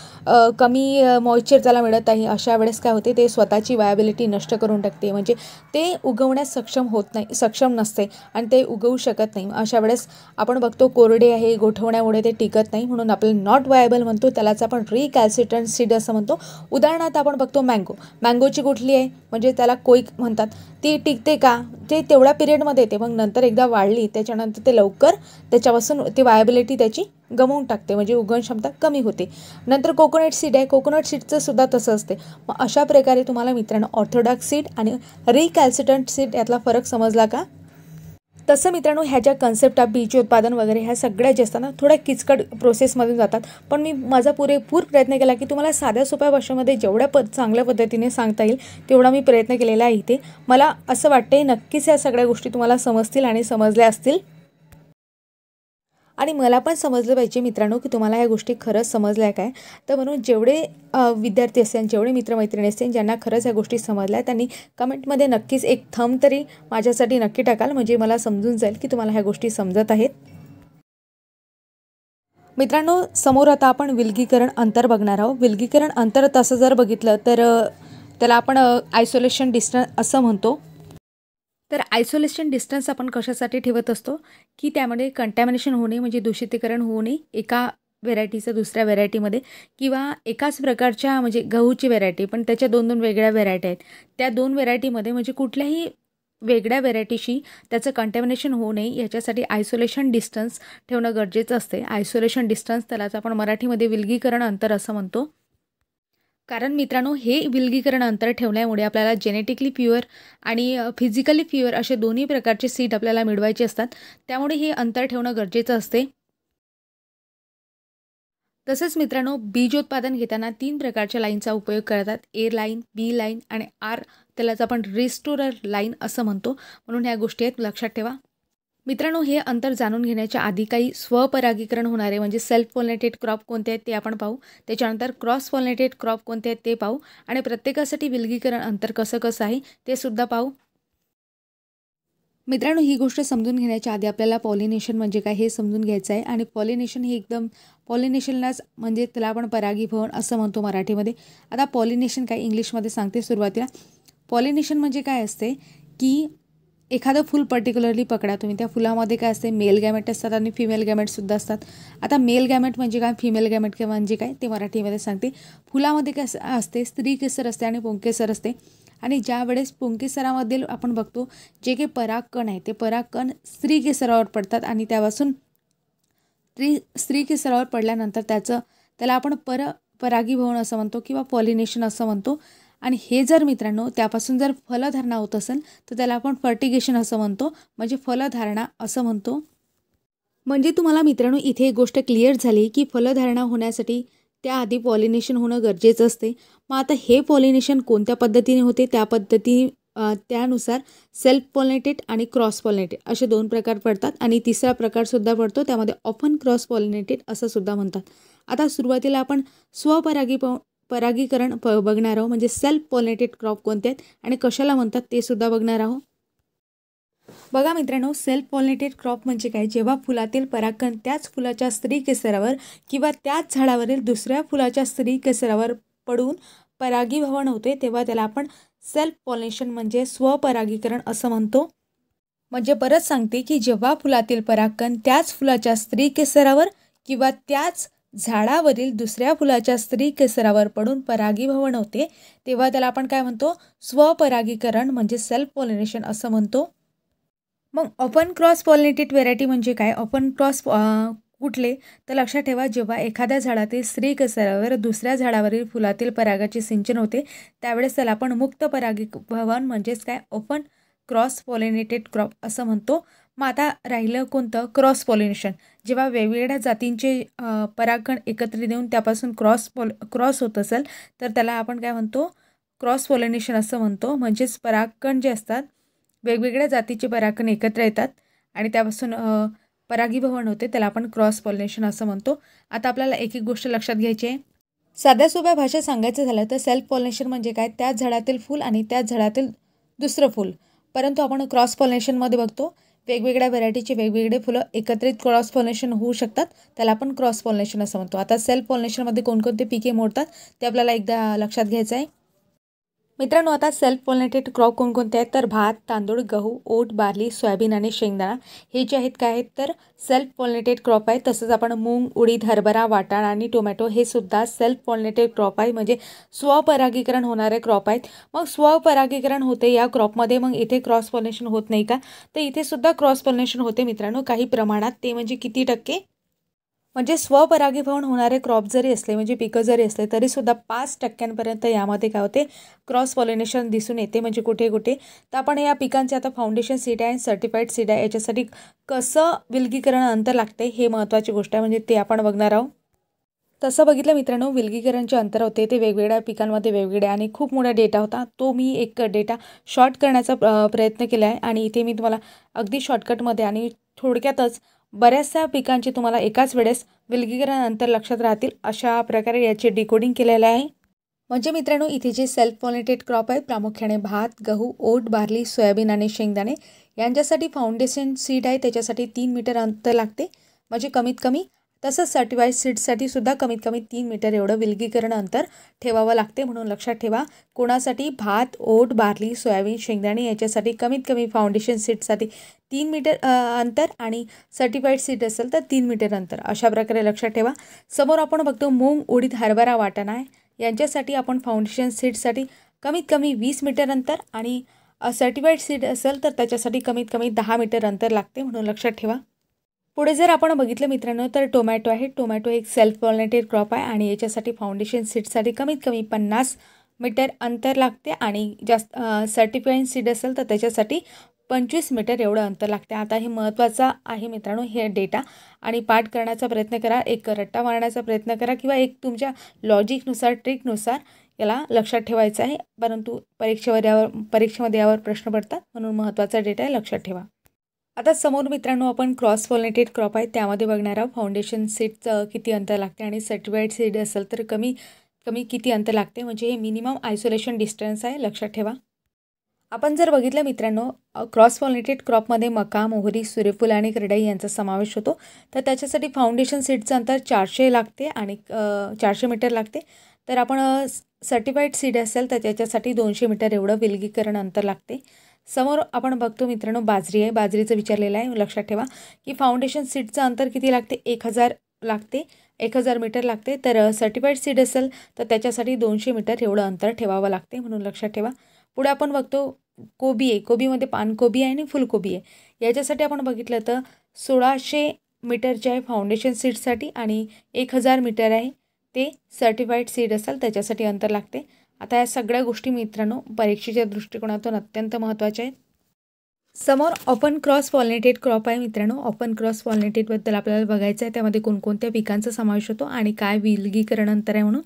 कमी मॉइश्चर त्याला मिळत आहे, अशा वेळेस काय होते ते स्वतःची वायबिलिटी नष्ट करून टाकते, म्हणजे ते उगवण्यास सक्षम नसते आणि ते उगवू शकत नाही. अशा वेळेस आपण बघतो कोरडे आहे, गोठवण्यामुळे ते टिकत नाही, म्हणून आपल्याला नॉट वायबल म्हणतो, त्यालाच आपण रिकॅल्सिट्रंट सीड असं म्हणतो. उदाहरणार्थ आपण बघतो मँगोची गुठली आहे म्हणजे त्याला कोईक म्हणतात, ती टिकते का, ते तेवढ्या पिरियडमध्ये येते, मग नंतर एकदा वाढली त्याच्यानंतर ते लवकर त्याच्यापासून ती वायबिलिटी त्याची गमावून टाकते, म्हणजे उगवण क्षमता कमी होते. नंतर कोकोनट सीड आहे, कोकोनट सीडचं सुद्धा तसं असते. मग अशा प्रकारे तुम्हाला मित्रांनो ऑर्थोडॉक्स सीड आणि रिकॅल्सिट्रंट सीड यातला फरक समजला का. तसं मित्रांनो ह्या ज्या कन्सेप्ट ऑफ बीजोत्पादन वगैरे ह्या सगळ्या ज्या असतात ना थोड्या किचकट प्रोसेसमधून जातात, पण मी माझा पुरेपूर प्रयत्न केला की तुम्हाला साध्या सोप्या भाषेमध्ये जेवढ्या चांगल्या पद्धतीने सांगता येईल तेवढा मी प्रयत्न केलेला आहे इथे. मला असं वाटते नक्कीच या सगळ्या गोष्टी तुम्हाला समजतील आणि समजल्या असतील. आणि मला पण समजलं पाहिजे मित्रांनो की तुम्हाला ह्या गोष्टी खरंच समजल्या काय. तर म्हणून जेवढे विद्यार्थी असतील, जेवढे मित्रमैत्रिणी असतील ज्यांना खरंच ह्या गोष्टी समजल्या त्यांनी कमेंटमध्ये नक्कीच एक थंब तरी माझ्यासाठी नक्की टाकाल, म्हणजे मला समजून जाईल की तुम्हाला ह्या गोष्टी समजत आहेत. मित्रांनो समोर आता आपण विलगीकरण अंतर बघणार आहोत. विलगीकरण अंतर तसं जर बघितलं तर त्याला आपण आयसोलेशन डिस्टन्स असं म्हणतो. तर आयसोलेशन डिस्टन्स आपण कशासाठी ठेवत असतो की त्यामध्ये कंटॅमिनेशन होणे म्हणजे दूषितीकरण होऊ नये एका व्हेरायटीचं दुसऱ्या व्हेरायटीमध्ये, किंवा एकाच प्रकारच्या म्हणजे गहूची व्हेरायटी पण त्याच्या दोन वेगळ्या व्हेरायटी आहेत, त्या दोन व्हेरायटीमध्ये म्हणजे कुठल्याही वेगळ्या व्हेरायटीशी त्याचं कंटॅमिनेशन होऊ नये याच्यासाठी आयसोलेशन डिस्टन्स ठेवणं गरजेचं असते. आयसोलेशन डिस्टन्स त्यालाच आपण मराठीमध्ये विलगीकरण अंतर असं म्हणतो. कारण मित्रांनो हे विलगीकरण अंतर ठेवल्यामुळे आपल्याला जेनेटिकली प्युअर आणि फिजिकली प्युअर असे दोन्ही प्रकारचे सीड आपल्याला मिळवायचे असतात, त्यामुळे हे अंतर ठेवणं गरजेचं असते. तसेच मित्रांनो बीजोत्पादन घेताना 3 प्रकारच्या लाईनचा उपयोग करतात, ए लाईन, बी लाईन आणि आर त्यालाच आपण रिस्टोरर लाईन असं म्हणतो, म्हणून ह्या गोष्टी आहेत लक्षात ठेवा. मित्रांनो हे अंतर जाणून घेण्याच्या आधी काही स्वपरागीकरण होणारे म्हणजे सेल्फ पॉलिनेटेड क्रॉप कोणते आहेत ते आपण पाहू, त्याच्यानंतर क्रॉस पॉलिनेटेड क्रॉप कोणते आहेत ते पाहू आणि प्रत्येकासाठी विलगीकरण अंतर कसं आहे ते सुद्धा पाहू. मित्रांनो ही गोष्ट समजून घेण्याच्या आधी आपल्याला पॉलिनेशन म्हणजे काय हे समजून घ्यायचं आहे. आणि पॉलिनेशन हे पॉलिनेशनलाच म्हणजे त्याला आपण परागीभवन असं म्हणतो मराठीमध्ये. आता पॉलिनेशन काय इंग्लिशमध्ये सांगते सुरुवातीला. पॉलिनेशन म्हणजे काय असते की एखादं फूल पर्टिक्युलरली पकडा तुम्ही, त्या फुलामध्ये काय असते मेल गॅमेट असतात आणि फिमेल गॅमेटसुद्धा असतात. आता मेल गॅमेट म्हणजे काय, फिमेल गॅमेट म्हणजे काय ते मराठीमध्ये सांगते. फुलामध्ये काय असते स्त्री केसर असते आणि पुंकेसर असते. आणि ज्या वेळेस पुंकेसरामधील आपण बघतो जे काही परागकण आहे ते परागकण स्त्री केसरावर पडतात आणि त्यापासून स्त्री केसरावर पडल्यानंतर त्याला आपण परागीभवन असं म्हणतो किंवा पॉलिनेशन असं म्हणतो. आणि हे जर मित्रांनो त्यापासून जर फलधारणा होत असेल तर त्याला आपण फर्टिगेशन असं म्हणतो, म्हणजे फलधारणा असं म्हणतो. म्हणजे तुम्हाला मित्रांनो इथे एक गोष्ट क्लिअर झाली की फलधारणा होण्यासाठी त्याआधी पॉलिनेशन होणं गरजेचं असते. मग आता हे पॉलिनेशन कोणत्या पद्धतीने होते त्यानुसार सेल्फ पॉलिनेटेड आणि क्रॉस पॉलिनेटेड असे 2 प्रकार पडतात आणि तिसरा प्रकारसुद्धा पडतो त्यामध्ये ऑफन क्रॉस पॉलिनेटेड असं सुद्धा म्हणतात. आता सुरुवातीला आपण परागीकरण बघणार आहोत, म्हणजे सेल्फ पॉलिनेटेड क्रॉप कोणते आहेत आणि कशाला म्हणतात ते सुद्धा बघणार आहोत. बघा मित्रांनो, सेल्फ पॉलिनेटेड क्रॉप म्हणजे काय, जेव्हा फुलातील परागकण त्याच फुलाच्या स्त्री केसरावर किंवा त्याच झाडावरील दुसऱ्या फुलाच्या स्त्री केसरावर पडून परागीभवन होते तेव्हा त्याला आपण सेल्फ पॉलिनेशन म्हणजे स्वपरागीकरण असं म्हणतो. म्हणजे परत सांगते की जेव्हा फुलातील परागकण त्याच फुलाच्या स्त्री केसरावर किंवा त्याच झाडावरील दुसऱ्या फुलाच्या स्त्री केसरावर पडून परागीभवन होते तेव्हा त्याला आपण काय म्हणतो, स्वपरागीकरण म्हणजे सेल्फ पॉलिनेशन असं म्हणतो. मग ओपन क्रॉस पॉलिनेटेड व्हेरायटी म्हणजे काय, ओपन क्रॉस कुठले तर लक्षात ठेवा, जेव्हा एखाद्या झाडातील स्त्री केसरावर दुसऱ्या झाडावरील फुलातील परागाचे सिंचन होते त्यावेळेस त्याला आपण मुक्त परागीभवन म्हणजेच काय ओपन क्रॉस पॉलिनेटेड क्रॉप असं म्हणतो. मग आता राहिलं कोणतं, क्रॉस पॉलिनेशन. जेव्हा वेगवेगळ्या जातींचे परागकण एकत्रित येऊन त्यापासून क्रॉस होत असेल तर त्याला आपण काय म्हणतो, क्रॉस पॉलिनेशन असं म्हणतो. म्हणजेच परागकण जे असतात वेगवेगळ्या जातीचे परागकण एकत्र येतात आणि त्यापासून परागीभवन होते त्याला आपण क्रॉस पॉलिनेशन असं म्हणतो. आता आपल्याला एक एक गोष्ट लक्षात घ्यायची आहे. साध्या सोप्या भाषेत सांगायचं झालं तर सेल्फ पॉलिनेशन म्हणजे काय, त्याच झाडातील फूल आणि त्याच झाडातील दुसरं फूल. परंतु आपण क्रॉस पॉलिनेशनमध्ये बघतो वेगवेगळ्या व्हरायटीचे वेगवेगळे फुलं एकत्रित क्रॉस पॉलिनेशन होऊ शकतात, त्याला आपण क्रॉस पॉलिनेशन असं म्हणतो. आता सेल्फ पॉलिनेशनमध्ये कोणकोणते पिके मोडतात ते आपल्याला एकदा लक्षात घ्यायचं आहे. मित्रांनो, आता सेल्फ पॉलिनेटेड क्रॉप कोणकोणते आहेत तर भात, तांदूळ, गहू, ओट, बार्ली, सोयाबीन आणि शेंगदाणा हे जे आहेत काय आहेत तर सेल्फ पॉलिनेटेड क्रॉप आहे. तसंच आपण मूग, उडीद, हरभरा, वाटाणा आणि टोमॅटो हे सुद्धा सेल्फ पॉलिनेटेड क्रॉप आहे, म्हणजे स्वपरागीकरण होणारे क्रॉप आहेत. मग स्वपरागीकरण होते या क्रॉपमध्ये, मग इथे क्रॉस पॉलिनेशन होत नाही का, तर इथे सुद्धा क्रॉस पॉलिनेशन होते मित्रांनो काही प्रमाणात. ते म्हणजे किती टक्के, म्हणजे स्वपरागीभवन होणारे क्रॉप जरी असले म्हणजे पिकं जरी असले तरीसुद्धा 5% यामध्ये काय होते, क्रॉस पॉलिनेशन दिसून येते. म्हणजे कुठे कुठे तर आपण या पिकांचे आता फाउंडेशन सीड आहे, सर्टिफाईड सीड आहे, याच्यासाठी कसं विलगीकरण अंतर लागते हे महत्त्वाची गोष्ट आहे, म्हणजे ते आपण बघणार आहोत. तसं बघितलं मित्रांनो, विलगीकरणचे अंतर होते ते वेगवेगळ्या पिकांमध्ये वेगवेगळे आणि खूप मोठा डेटा होता. तो मी एक डेटा शॉर्ट करण्याचा प्रयत्न केला आहे आणि इथे मी तुम्हाला अगदी शॉर्टकटमध्ये आणि थोडक्यातच बऱ्याचशा पिकांचे तुम्हाला एकाच वेळेस विलगीकरण अंतर लक्षात राहतील अशा प्रकारे याचे डिकोडिंग केलेलं आहे. म्हणजे मित्रांनो, इथे जे सेल्फ पॉलिनेटेड क्रॉप आहेत प्रामुख्याने भात, गहू, ओट, बार्ली, सोयाबीन आणि शेंगदाणे यांच्यासाठी फाउंडेशन सीड आहे त्याच्यासाठी 3 मीटर अंतर लागते म्हणजे कमीत कमी. तसंच सर्टिफाईड सीडसाठी सुद्धा कमीत कमी 3 मीटर एवढं विलगीकरण अंतर ठेवावं लागते. म्हणून लक्षात ठेवा, कोणासाठी भात, ओट, बार्ली, सोयाबीन, शेंगदाणे याच्यासाठी कमीत कमी फाउंडेशन सीडसाठी 3 मीटर अंतर आणि सर्टिफाईड सीड असेल तर 3 मीटर अंतर अशा प्रकारे लक्षात ठेवा. समोर आपण बघतो मूग, उडीद, हरभरा, वाटाणा आहे यांच्यासाठी आपण फाउंडेशन सीडसाठी कमीत कमी 20 मीटर अंतर आणि सर्टिफाईड सीड असेल तर त्याच्यासाठी कमीत कमी 10 मीटर अंतर लागते म्हणून लक्षात ठेवा. पुढे जर आपण बघितलं मित्रांनो तर टोमॅटो आहे. टोमॅटो एक सेल्फ पॉलिनेटेड क्रॉप आहे आणि याच्यासाठी फाउंडेशन सीडसाठी कमीत कमी 50 मीटर अंतर लागते आणि जास्त सर्टिफाईड सीड असेल तर त्याच्यासाठी 25 मीटर एवढं अंतर लागते. आता हे महत्त्वाचं आहे मित्रांनो हे डेटा आणि पाठ करण्याचा प्रयत्न करा, एक रट्टा मारण्याचा प्रयत्न करा किंवा एक तुमच्या लॉजिकनुसार ट्रिकनुसार याला लक्षात ठेवायचं आहे. परंतु परीक्षेमध्ये यावर प्रश्न पडतात म्हणून महत्त्वाचा डेटा आहे, लक्षात ठेवा. आता समोर मित्रांनो आपण क्रॉस पॉलिनेटेड क्रॉप आहे त्यामध्ये बघणार आहोत फाउंडेशन सीडचं किती अंतर लागते आणि सर्टिफाईड सीड असेल तर कमी किती अंतर लागते, म्हणजे हे मिनिमम आयसोलेशन डिस्टन्स आहे, लक्षात ठेवा. आपण जर बघितलं मित्रांनो क्रॉस पॉलिनेटेड क्रॉपमध्ये मका, मोहरी, सूर्यफूल आणि करडई यांचा समावेश होतो. तर त्याच्यासाठी फाउंडेशन सीडचं अंतर 400 लागते आणि 400 मीटर लागते. तर आपण सर्टिफाईड सीड असेल तर त्याच्यासाठी 200 मीटर एवढं विलगीकरण अंतर लागते. समोर आपण बघतो मित्रांनो बाजरी आहे, बाजरीचं विचारलेलं आहे, लक्षात ठेवा की फाउंडेशन सीडचं अंतर किती लागते, 1000 लागते, 1000 मीटर लागते. तर सर्टिफाईड सीड असेल तर त्याच्यासाठी 200 मीटर एवढं अंतर ठेवावं लागते म्हणून लक्षात ठेवा. पुढे आपण बघतो कोबी आहे, कोबीमध्ये पानकोबी आहे आणि फुलकोबी आहे. याच्यासाठी आपण बघितलं तर 1600 मीटरचे आहे फाउंडेशन सीडसाठी आणि 1000 मीटर आहे ते सर्टिफाईड सीड असेल त्याच्यासाठी अंतर लागते. आता या सगळ्या गोष्टी मित्रांनो परीक्षेच्या दृष्टिकोनातून अत्यंत महत्त्वाच्या आहेत. समोर ओपन क्रॉस पॉलिनेटेड क्रॉप आहे मित्रांनो. ओपन क्रॉस पॉलिनेटेडबद्दल आपल्याला बघायचं आहे, त्यामध्ये कोणकोणत्या पिकांचा समावेश होतो आणि काय विलगीकरण अंतर आहे म्हणून.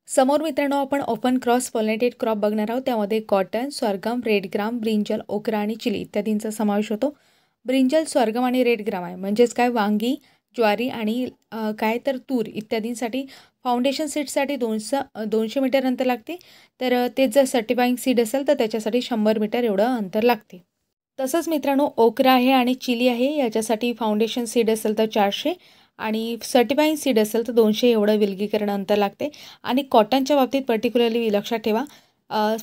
समोर मित्रांनो आपण ओपन क्रॉस पॉलिनेटेड क्रॉप बघणार आहोत. त्यामध्ये कॉटन, स्वर्गम, रेड ग्राम, ब्रिंजल, ओकरा आणि चिली इत्यादींचा समावेश होतो. ब्रिंजल, स्वर्गम आणि रेड ग्राम आहे म्हणजेच काय वांगी, ज्वारी आणि काय तर तूर इत्यादींसाठी फाउंडेशन सीडसाठी 200 मीटर अंतर लागते. तर तेच जर सर्टिफाईंग सीड असेल तर त्याच्यासाठी 100 मीटर एवढं अंतर लागते. तसंच मित्रांनो ओकरा आहे आणि चिली आहे, याच्यासाठी फाउंडेशन सीड असेल तर 400 आणि सर्टिफाईंग सीड असेल तर 200 एवढं विलगीकरण अंतर लागते. आणि कॉटनच्या बाबतीत पर्टिक्युलरली लक्षात ठेवा,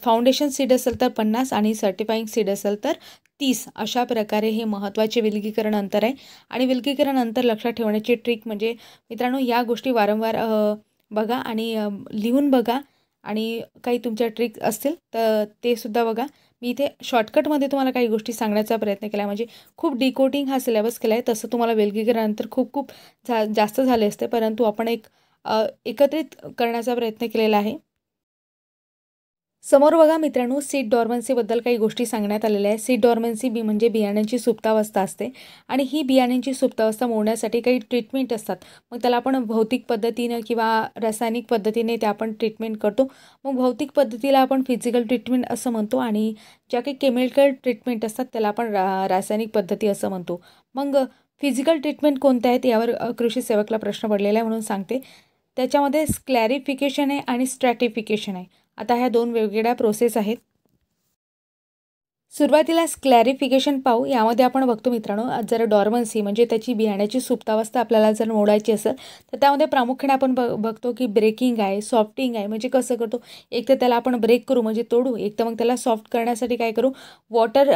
फाउंडेशन सीड असेल तर 50 आणि सर्टिफाईंग सीड असेल तर 30. अशा प्रकारे हे महत्त्वाचे विलगीकरण अंतर आहे. आणि विलगीकरण अंतर लक्षात ठेवण्याची ट्रिक म्हणजे मित्रांनो या गोष्टी वारंवार बघा आणि लिहून बघा आणि काही तुमच्या ट्रिक असतील तर ते सुद्धा बघा. मी इथे शॉर्टकटमध्ये तुम्हाला काही गोष्टी सांगण्याचा प्रयत्न केला, म्हणजे खूप डिकोडिंग हा सिलेबस केला आहे. तसं तुम्हाला विलगीकरण अंतर खूप जास्त झाले असते, परंतु आपण एकत्रित करण्याचा प्रयत्न केलेला आहे. समोर बघा मित्रांनो सीड डॉर्मन्सीबद्दल काही गोष्टी सांगण्यात आलेल्या आहे. सीड डॉर्मन्सी म्हणजे बियाण्यांची सुप्तावस्था असते आणि ही बियाण्यांची सुप्तावस्था मोडण्यासाठी काही ट्रीटमेंट असतात. मग त्याला आपण भौतिक पद्धतीनं किंवा रासायनिक पद्धतीने ते आपण ट्रीटमेंट करतो. मग भौतिक पद्धतीला आपण फिजिकल ट्रीटमेंट असं म्हणतो आणि ज्या काही केमिकल ट्रीटमेंट असतात त्याला आपण रासायनिक पद्धती असं म्हणतो. मग फिजिकल ट्रीटमेंट कोणत्या आहेत यावर कृषी सेवकला प्रश्न पडलेला आहे म्हणून सांगते. त्याच्यामध्ये स्क्लॅरिफिकेशन आहे आणि स्ट्रॅटिफिकेशन आहे. आता ह्या 2 वेगवेगळ्या प्रोसेस आहेत. सुरुवातीला स्क्लॅरिफिकेशन पाहू. यामध्ये आपण बघतो मित्रांनो, जर डॉर्मन्सी म्हणजे त्याची बियाण्याची सुप्तावस्था आपल्याला जर मोडायची असेल तर त्यामध्ये प्रामुख्याने आपण बघतो की ब्रेकिंग आहे, सॉफ्टिंग आहे. म्हणजे कसं करतो, एक तर त्याला आपण ब्रेक करू म्हणजे तोडू, एक तर मग त्याला सॉफ्ट करण्यासाठी काय करू, वॉटर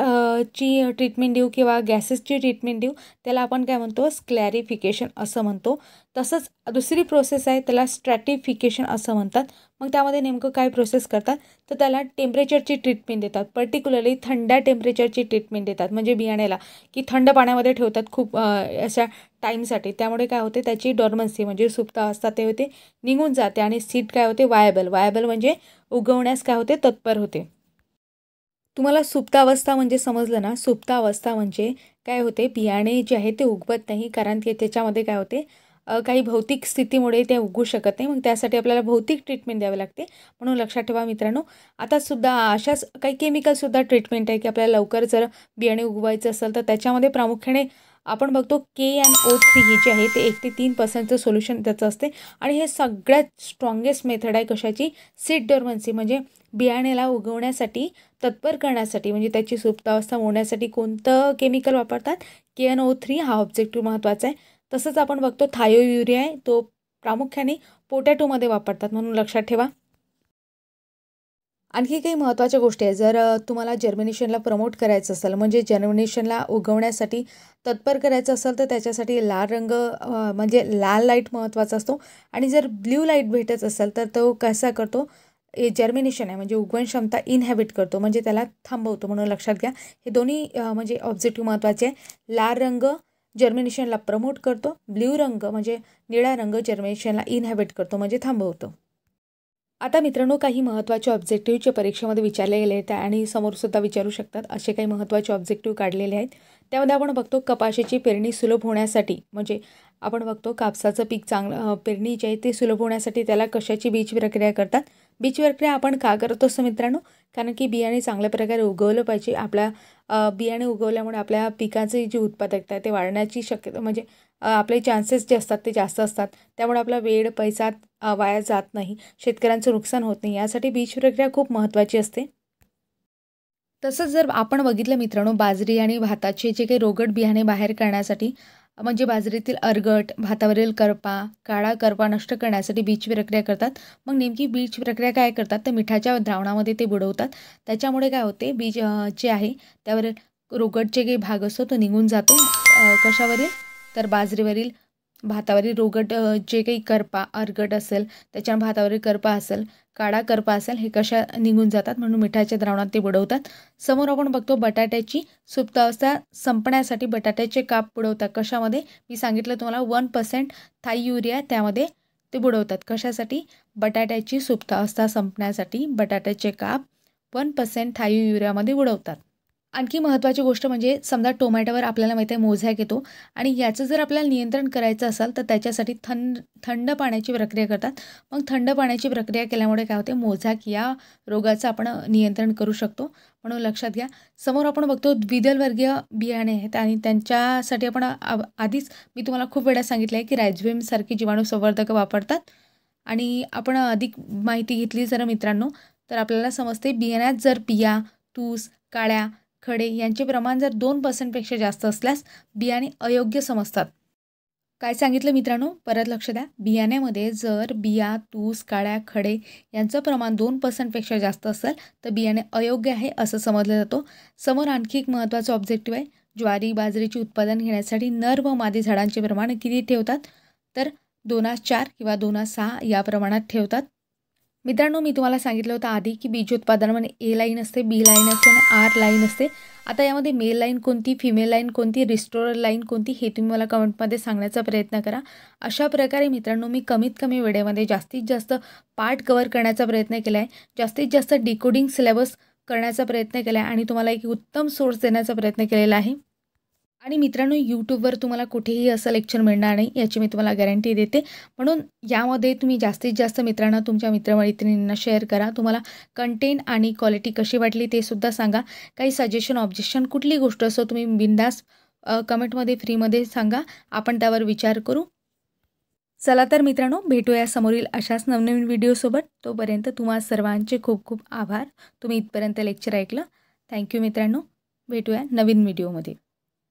ची ट्रीटमेंट देऊ किंवा गॅसेसची ट्रीटमेंट देऊ. त्याला आपण काय म्हणतो, स्क्लॅरिफिकेशन असं म्हणतो. तसंच दुसरी प्रोसेस आहे त्याला स्ट्रॅटिफिकेशन असं म्हणतात. मग त्यामध्ये नेमकं काय प्रोसेस करतात तर त्याला टेम्परेचरची ट्रीटमेंट देतात. पर्टिक्युलरली थंड टेम्परेचरची ट्रीटमेंट देतात. म्हणजे बियाण्याला की थंड पाण्यामध्ये ठेवतात खूप अशा टाईमसाठी. त्यामुळे काय होते, त्याची डॉर्मन्सी म्हणजे सुप्तावस्था ते होते निघून जाते आणि सीड काय होते, वायबल म्हणजे उगवण्यास काय होते, तत्पर होते. तुम्हाला सुप्तावस्था म्हणजे समजलं ना. सुप्तावस्था म्हणजे काय होते, बियाणे जे आहे ते उगवत नाही कारण की त्याच्यामध्ये काय होते, काही भौतिक स्थितीमुळे ते उगवू शकत नाही. मग त्यासाठी आपल्याला भौतिक ट्रीटमेंट द्यावी लागते. म्हणून लक्षात ठेवा मित्रांनो. आता सुद्धा अशाच काही केमिकलसुद्धा ट्रीटमेंट आहे की आपल्याला लवकर जर बियाणे उगवायचं असेल तर त्याच्यामध्ये प्रामुख्याने आपण बघतो KNO3 हे जे आहे ते 1 ते 3% सोल्युशन त्याचं असते. आणि हे सगळ्यात स्ट्रॉंगेस्ट मेथड आहे कशाची, सीड डॉर्मन्सी म्हणजे बियाण्याला उगवण्यासाठी तत्पर करण्यासाठी, म्हणजे त्याची सुप्तावस्था मोडण्यासाठी कोणतं केमिकल वापरतात, KNO3 हा ऑब्जेक्टिव्ह महत्त्वाचा आहे. तसंच आपण बघतो थायोयुरिया आहे, तो प्रामुख्याने पोटॅटोमध्ये वापरतात म्हणून लक्षात ठेवा. आणखी काही महत्त्वाच्या गोष्टी आहेत. जर तुम्हाला जर्मिनेशनला प्रमोट करायचं असेल म्हणजे जर्मिनेशनला उगवण्यासाठी तत्पर करायचं असेल तर त्याच्यासाठी लाल रंग म्हणजे लाल लाईट महत्त्वाचा असतो. आणि जर ब्ल्यू लाईट भेटत असेल तर तो कसा करतो, जर्मिनेशन आहे म्हणजे उगवण क्षमता इनहॅबिट करतो म्हणजे त्याला थांबवतो. म्हणून लक्षात घ्या हे दोन्ही म्हणजे ऑब्जेक्टिव्ह महत्त्वाचे आहे. लाल रंग जर्मिनेशनला प्रमोट करतो, ब्ल्यू रंग म्हणजे निळा रंग जर्मिनेशनला इनहॅबिट करतो म्हणजे थांबवतो. आता मित्रांनो काही महत्त्वाचे ऑब्जेक्टिव्हचे परीक्षेमध्ये विचारले गेले आहेत आणि समोरसुद्धा विचारू शकतात असे काही महत्त्वाचे ऑब्जेक्टिव्ह काढलेले आहेत. त्यामध्ये आपण बघतो कपाशीची पेरणी सुलभ होण्यासाठी म्हणजे आपण बघतो कापसाचं पीक चांगलं पेरणी जे आहे ते सुलभ होण्यासाठी त्याला कशाची बीज प्रक्रिया करतात. बीज प्रक्रिया आपण का करतो असं मित्रांनो, कारण की बियाणे चांगल्या प्रकारे उगवलं पाहिजे. आपल्या बियाणे उगवल्यामुळे आपल्या पिकाची जी उत्पादकता आहे ते वाढण्याची शक्यता म्हणजे आपले चान्सेस जे असतात ते जास्त असतात. त्यामुळे आपला वेळ पैसा वाया जात नाही, शेतकऱ्यांचं नुकसान होत नाही. यासाठी बीज प्रक्रिया खूप महत्त्वाची असते. तसंच जर आपण बघितलं मित्रांनो बाजरी आणि भाताचे जे काही रोगट बियाणे बाहेर काढण्यासाठी म्हणजे बाजरीतील अर्गट, भातावरील करपा, काळा करपा नष्ट करण्यासाठी बीज प्रक्रिया करतात. मग नेमकी बीज प्रक्रिया काय करतात तर मिठाच्या द्रावणामध्ये ते बुडवतात. त्याच्यामुळे काय होते, बीज जे आहे त्यावर रोगट जे काही भाग असतो तो निघून जातो. कशावरील तर बाजरीवरील, भातावरील रोगट जे काही करपा अर्गट असेल त्याच्या भातावरील करपा असेल, काळा करपा असेल हे कशा निघून जातात म्हणून मिठाच्या द्रावणात ते बुडवतात. समोर आपण बघतो बटाट्याची सुप्तावस्था संपण्यासाठी बटाट्याचे काप बुडवतात. कशामध्ये मी सांगितलं तुम्हाला 1% थाययुरिया त्यामध्ये ते बुडवतात. कशासाठी, बटाट्याची सुप्तावस्था संपण्यासाठी बटाट्याचे काप 1% थाययुरियामध्ये बुडवतात. आणखी महत्त्वाची गोष्ट म्हणजे समजा टोमॅटोवर आपल्याला माहिती आहे मोझॅक येतो आणि याचं जर आपल्याला नियंत्रण करायचं असेल तर त्याच्यासाठी थंड पाण्याची प्रक्रिया करतात. मग थंड पाण्याची प्रक्रिया केल्यामुळे काय होते, मोझॅक या रोगाचं आपण नियंत्रण करू शकतो. म्हणून लक्षात घ्या. समोर आपण बघतो द्विदल वर्गीय बियाणे आहेत आणि त्यांच्यासाठी आपण आधीच मी तुम्हाला खूप वेळा सांगितलं आहे की रायझोबियमसारखी जीवाणू संवर्धक वापरतात. आणि आपण अधिक माहिती घेतली जर मित्रांनो तर आपल्याला समजते बियाण्यात जर पिया, तूस, काळ्या खडे यांचे प्रमाण जर 2% पेक्षा जास्त असल्यास बियाणे अयोग्य समजतात. काय सांगितलं मित्रांनो, परत लक्ष द्या. बियाण्यामध्ये जर बिया, तूस, काळ्या खडे यांचं प्रमाण 2% पेक्षा जास्त असेल तर बियाणे अयोग्य आहे असं समजलं जातं. समोर आणखी एक महत्त्वाचं ऑब्जेक्टिव्ह आहे. ज्वारी बाजरीचे उत्पादन घेण्यासाठी नर व मादी झाडांचे प्रमाण किती ठेवतात, तर 2:4 किंवा 2:6 या प्रमाणात ठेवतात. मित्रांनो, मी तुम्हाला सांगितलं होतं आधी की बीजोत्पादनामध्ये ए लाईन असते, बी लाईन असते आणि आर लाईन असते. आता यामध्ये मेल लाईन कोणती, फिमेल लाईन कोणती, रिस्टोरर लाईन कोणती हे तुम्ही मला कमेंटमध्ये सांगण्याचा प्रयत्न करा. अशा प्रकारे मित्रांनो मी कमीत कमी वेळेमध्ये जास्तीत जास्त पार्ट कव्हर करण्याचा प्रयत्न केला आहे. जास्तीत जास्त डिकोडिंग सिलेबस करण्याचा प्रयत्न केला आहे आणि तुम्हाला एक उत्तम सोर्स देण्याचा प्रयत्न केलेला आहे. आणि मित्रांनो, यूट्यूबवर तुम्हाला कुठेही असं लेक्चर मिळणार नाही याची मी तुम्हाला गॅरंटी देते. म्हणून यामध्ये तुम्ही जास्तीत जास्त मित्रांना तुमच्या मित्रमैत्रिणींना शेअर करा. तुम्हाला कंटेंट आणि क्वालिटी कशी वाटली ते सुद्धा सांगा. काही सजेशन, ऑब्जेक्शन कुठली गोष्ट असो तुम्ही बिनधास्त कमेंटमध्ये फ्रीमध्ये सांगा. आपण त्यावर विचार करू. चला तर मित्रांनो, भेटूया समोरील अशाच नवनवीन व्हिडिओसोबत. तोपर्यंत तुम्हा सर्वांचे खूप खूप आभार. तुम्ही इथपर्यंत लेक्चर ऐकलं. थँक्यू मित्रांनो. भेटूया नवीन व्हिडिओमध्ये.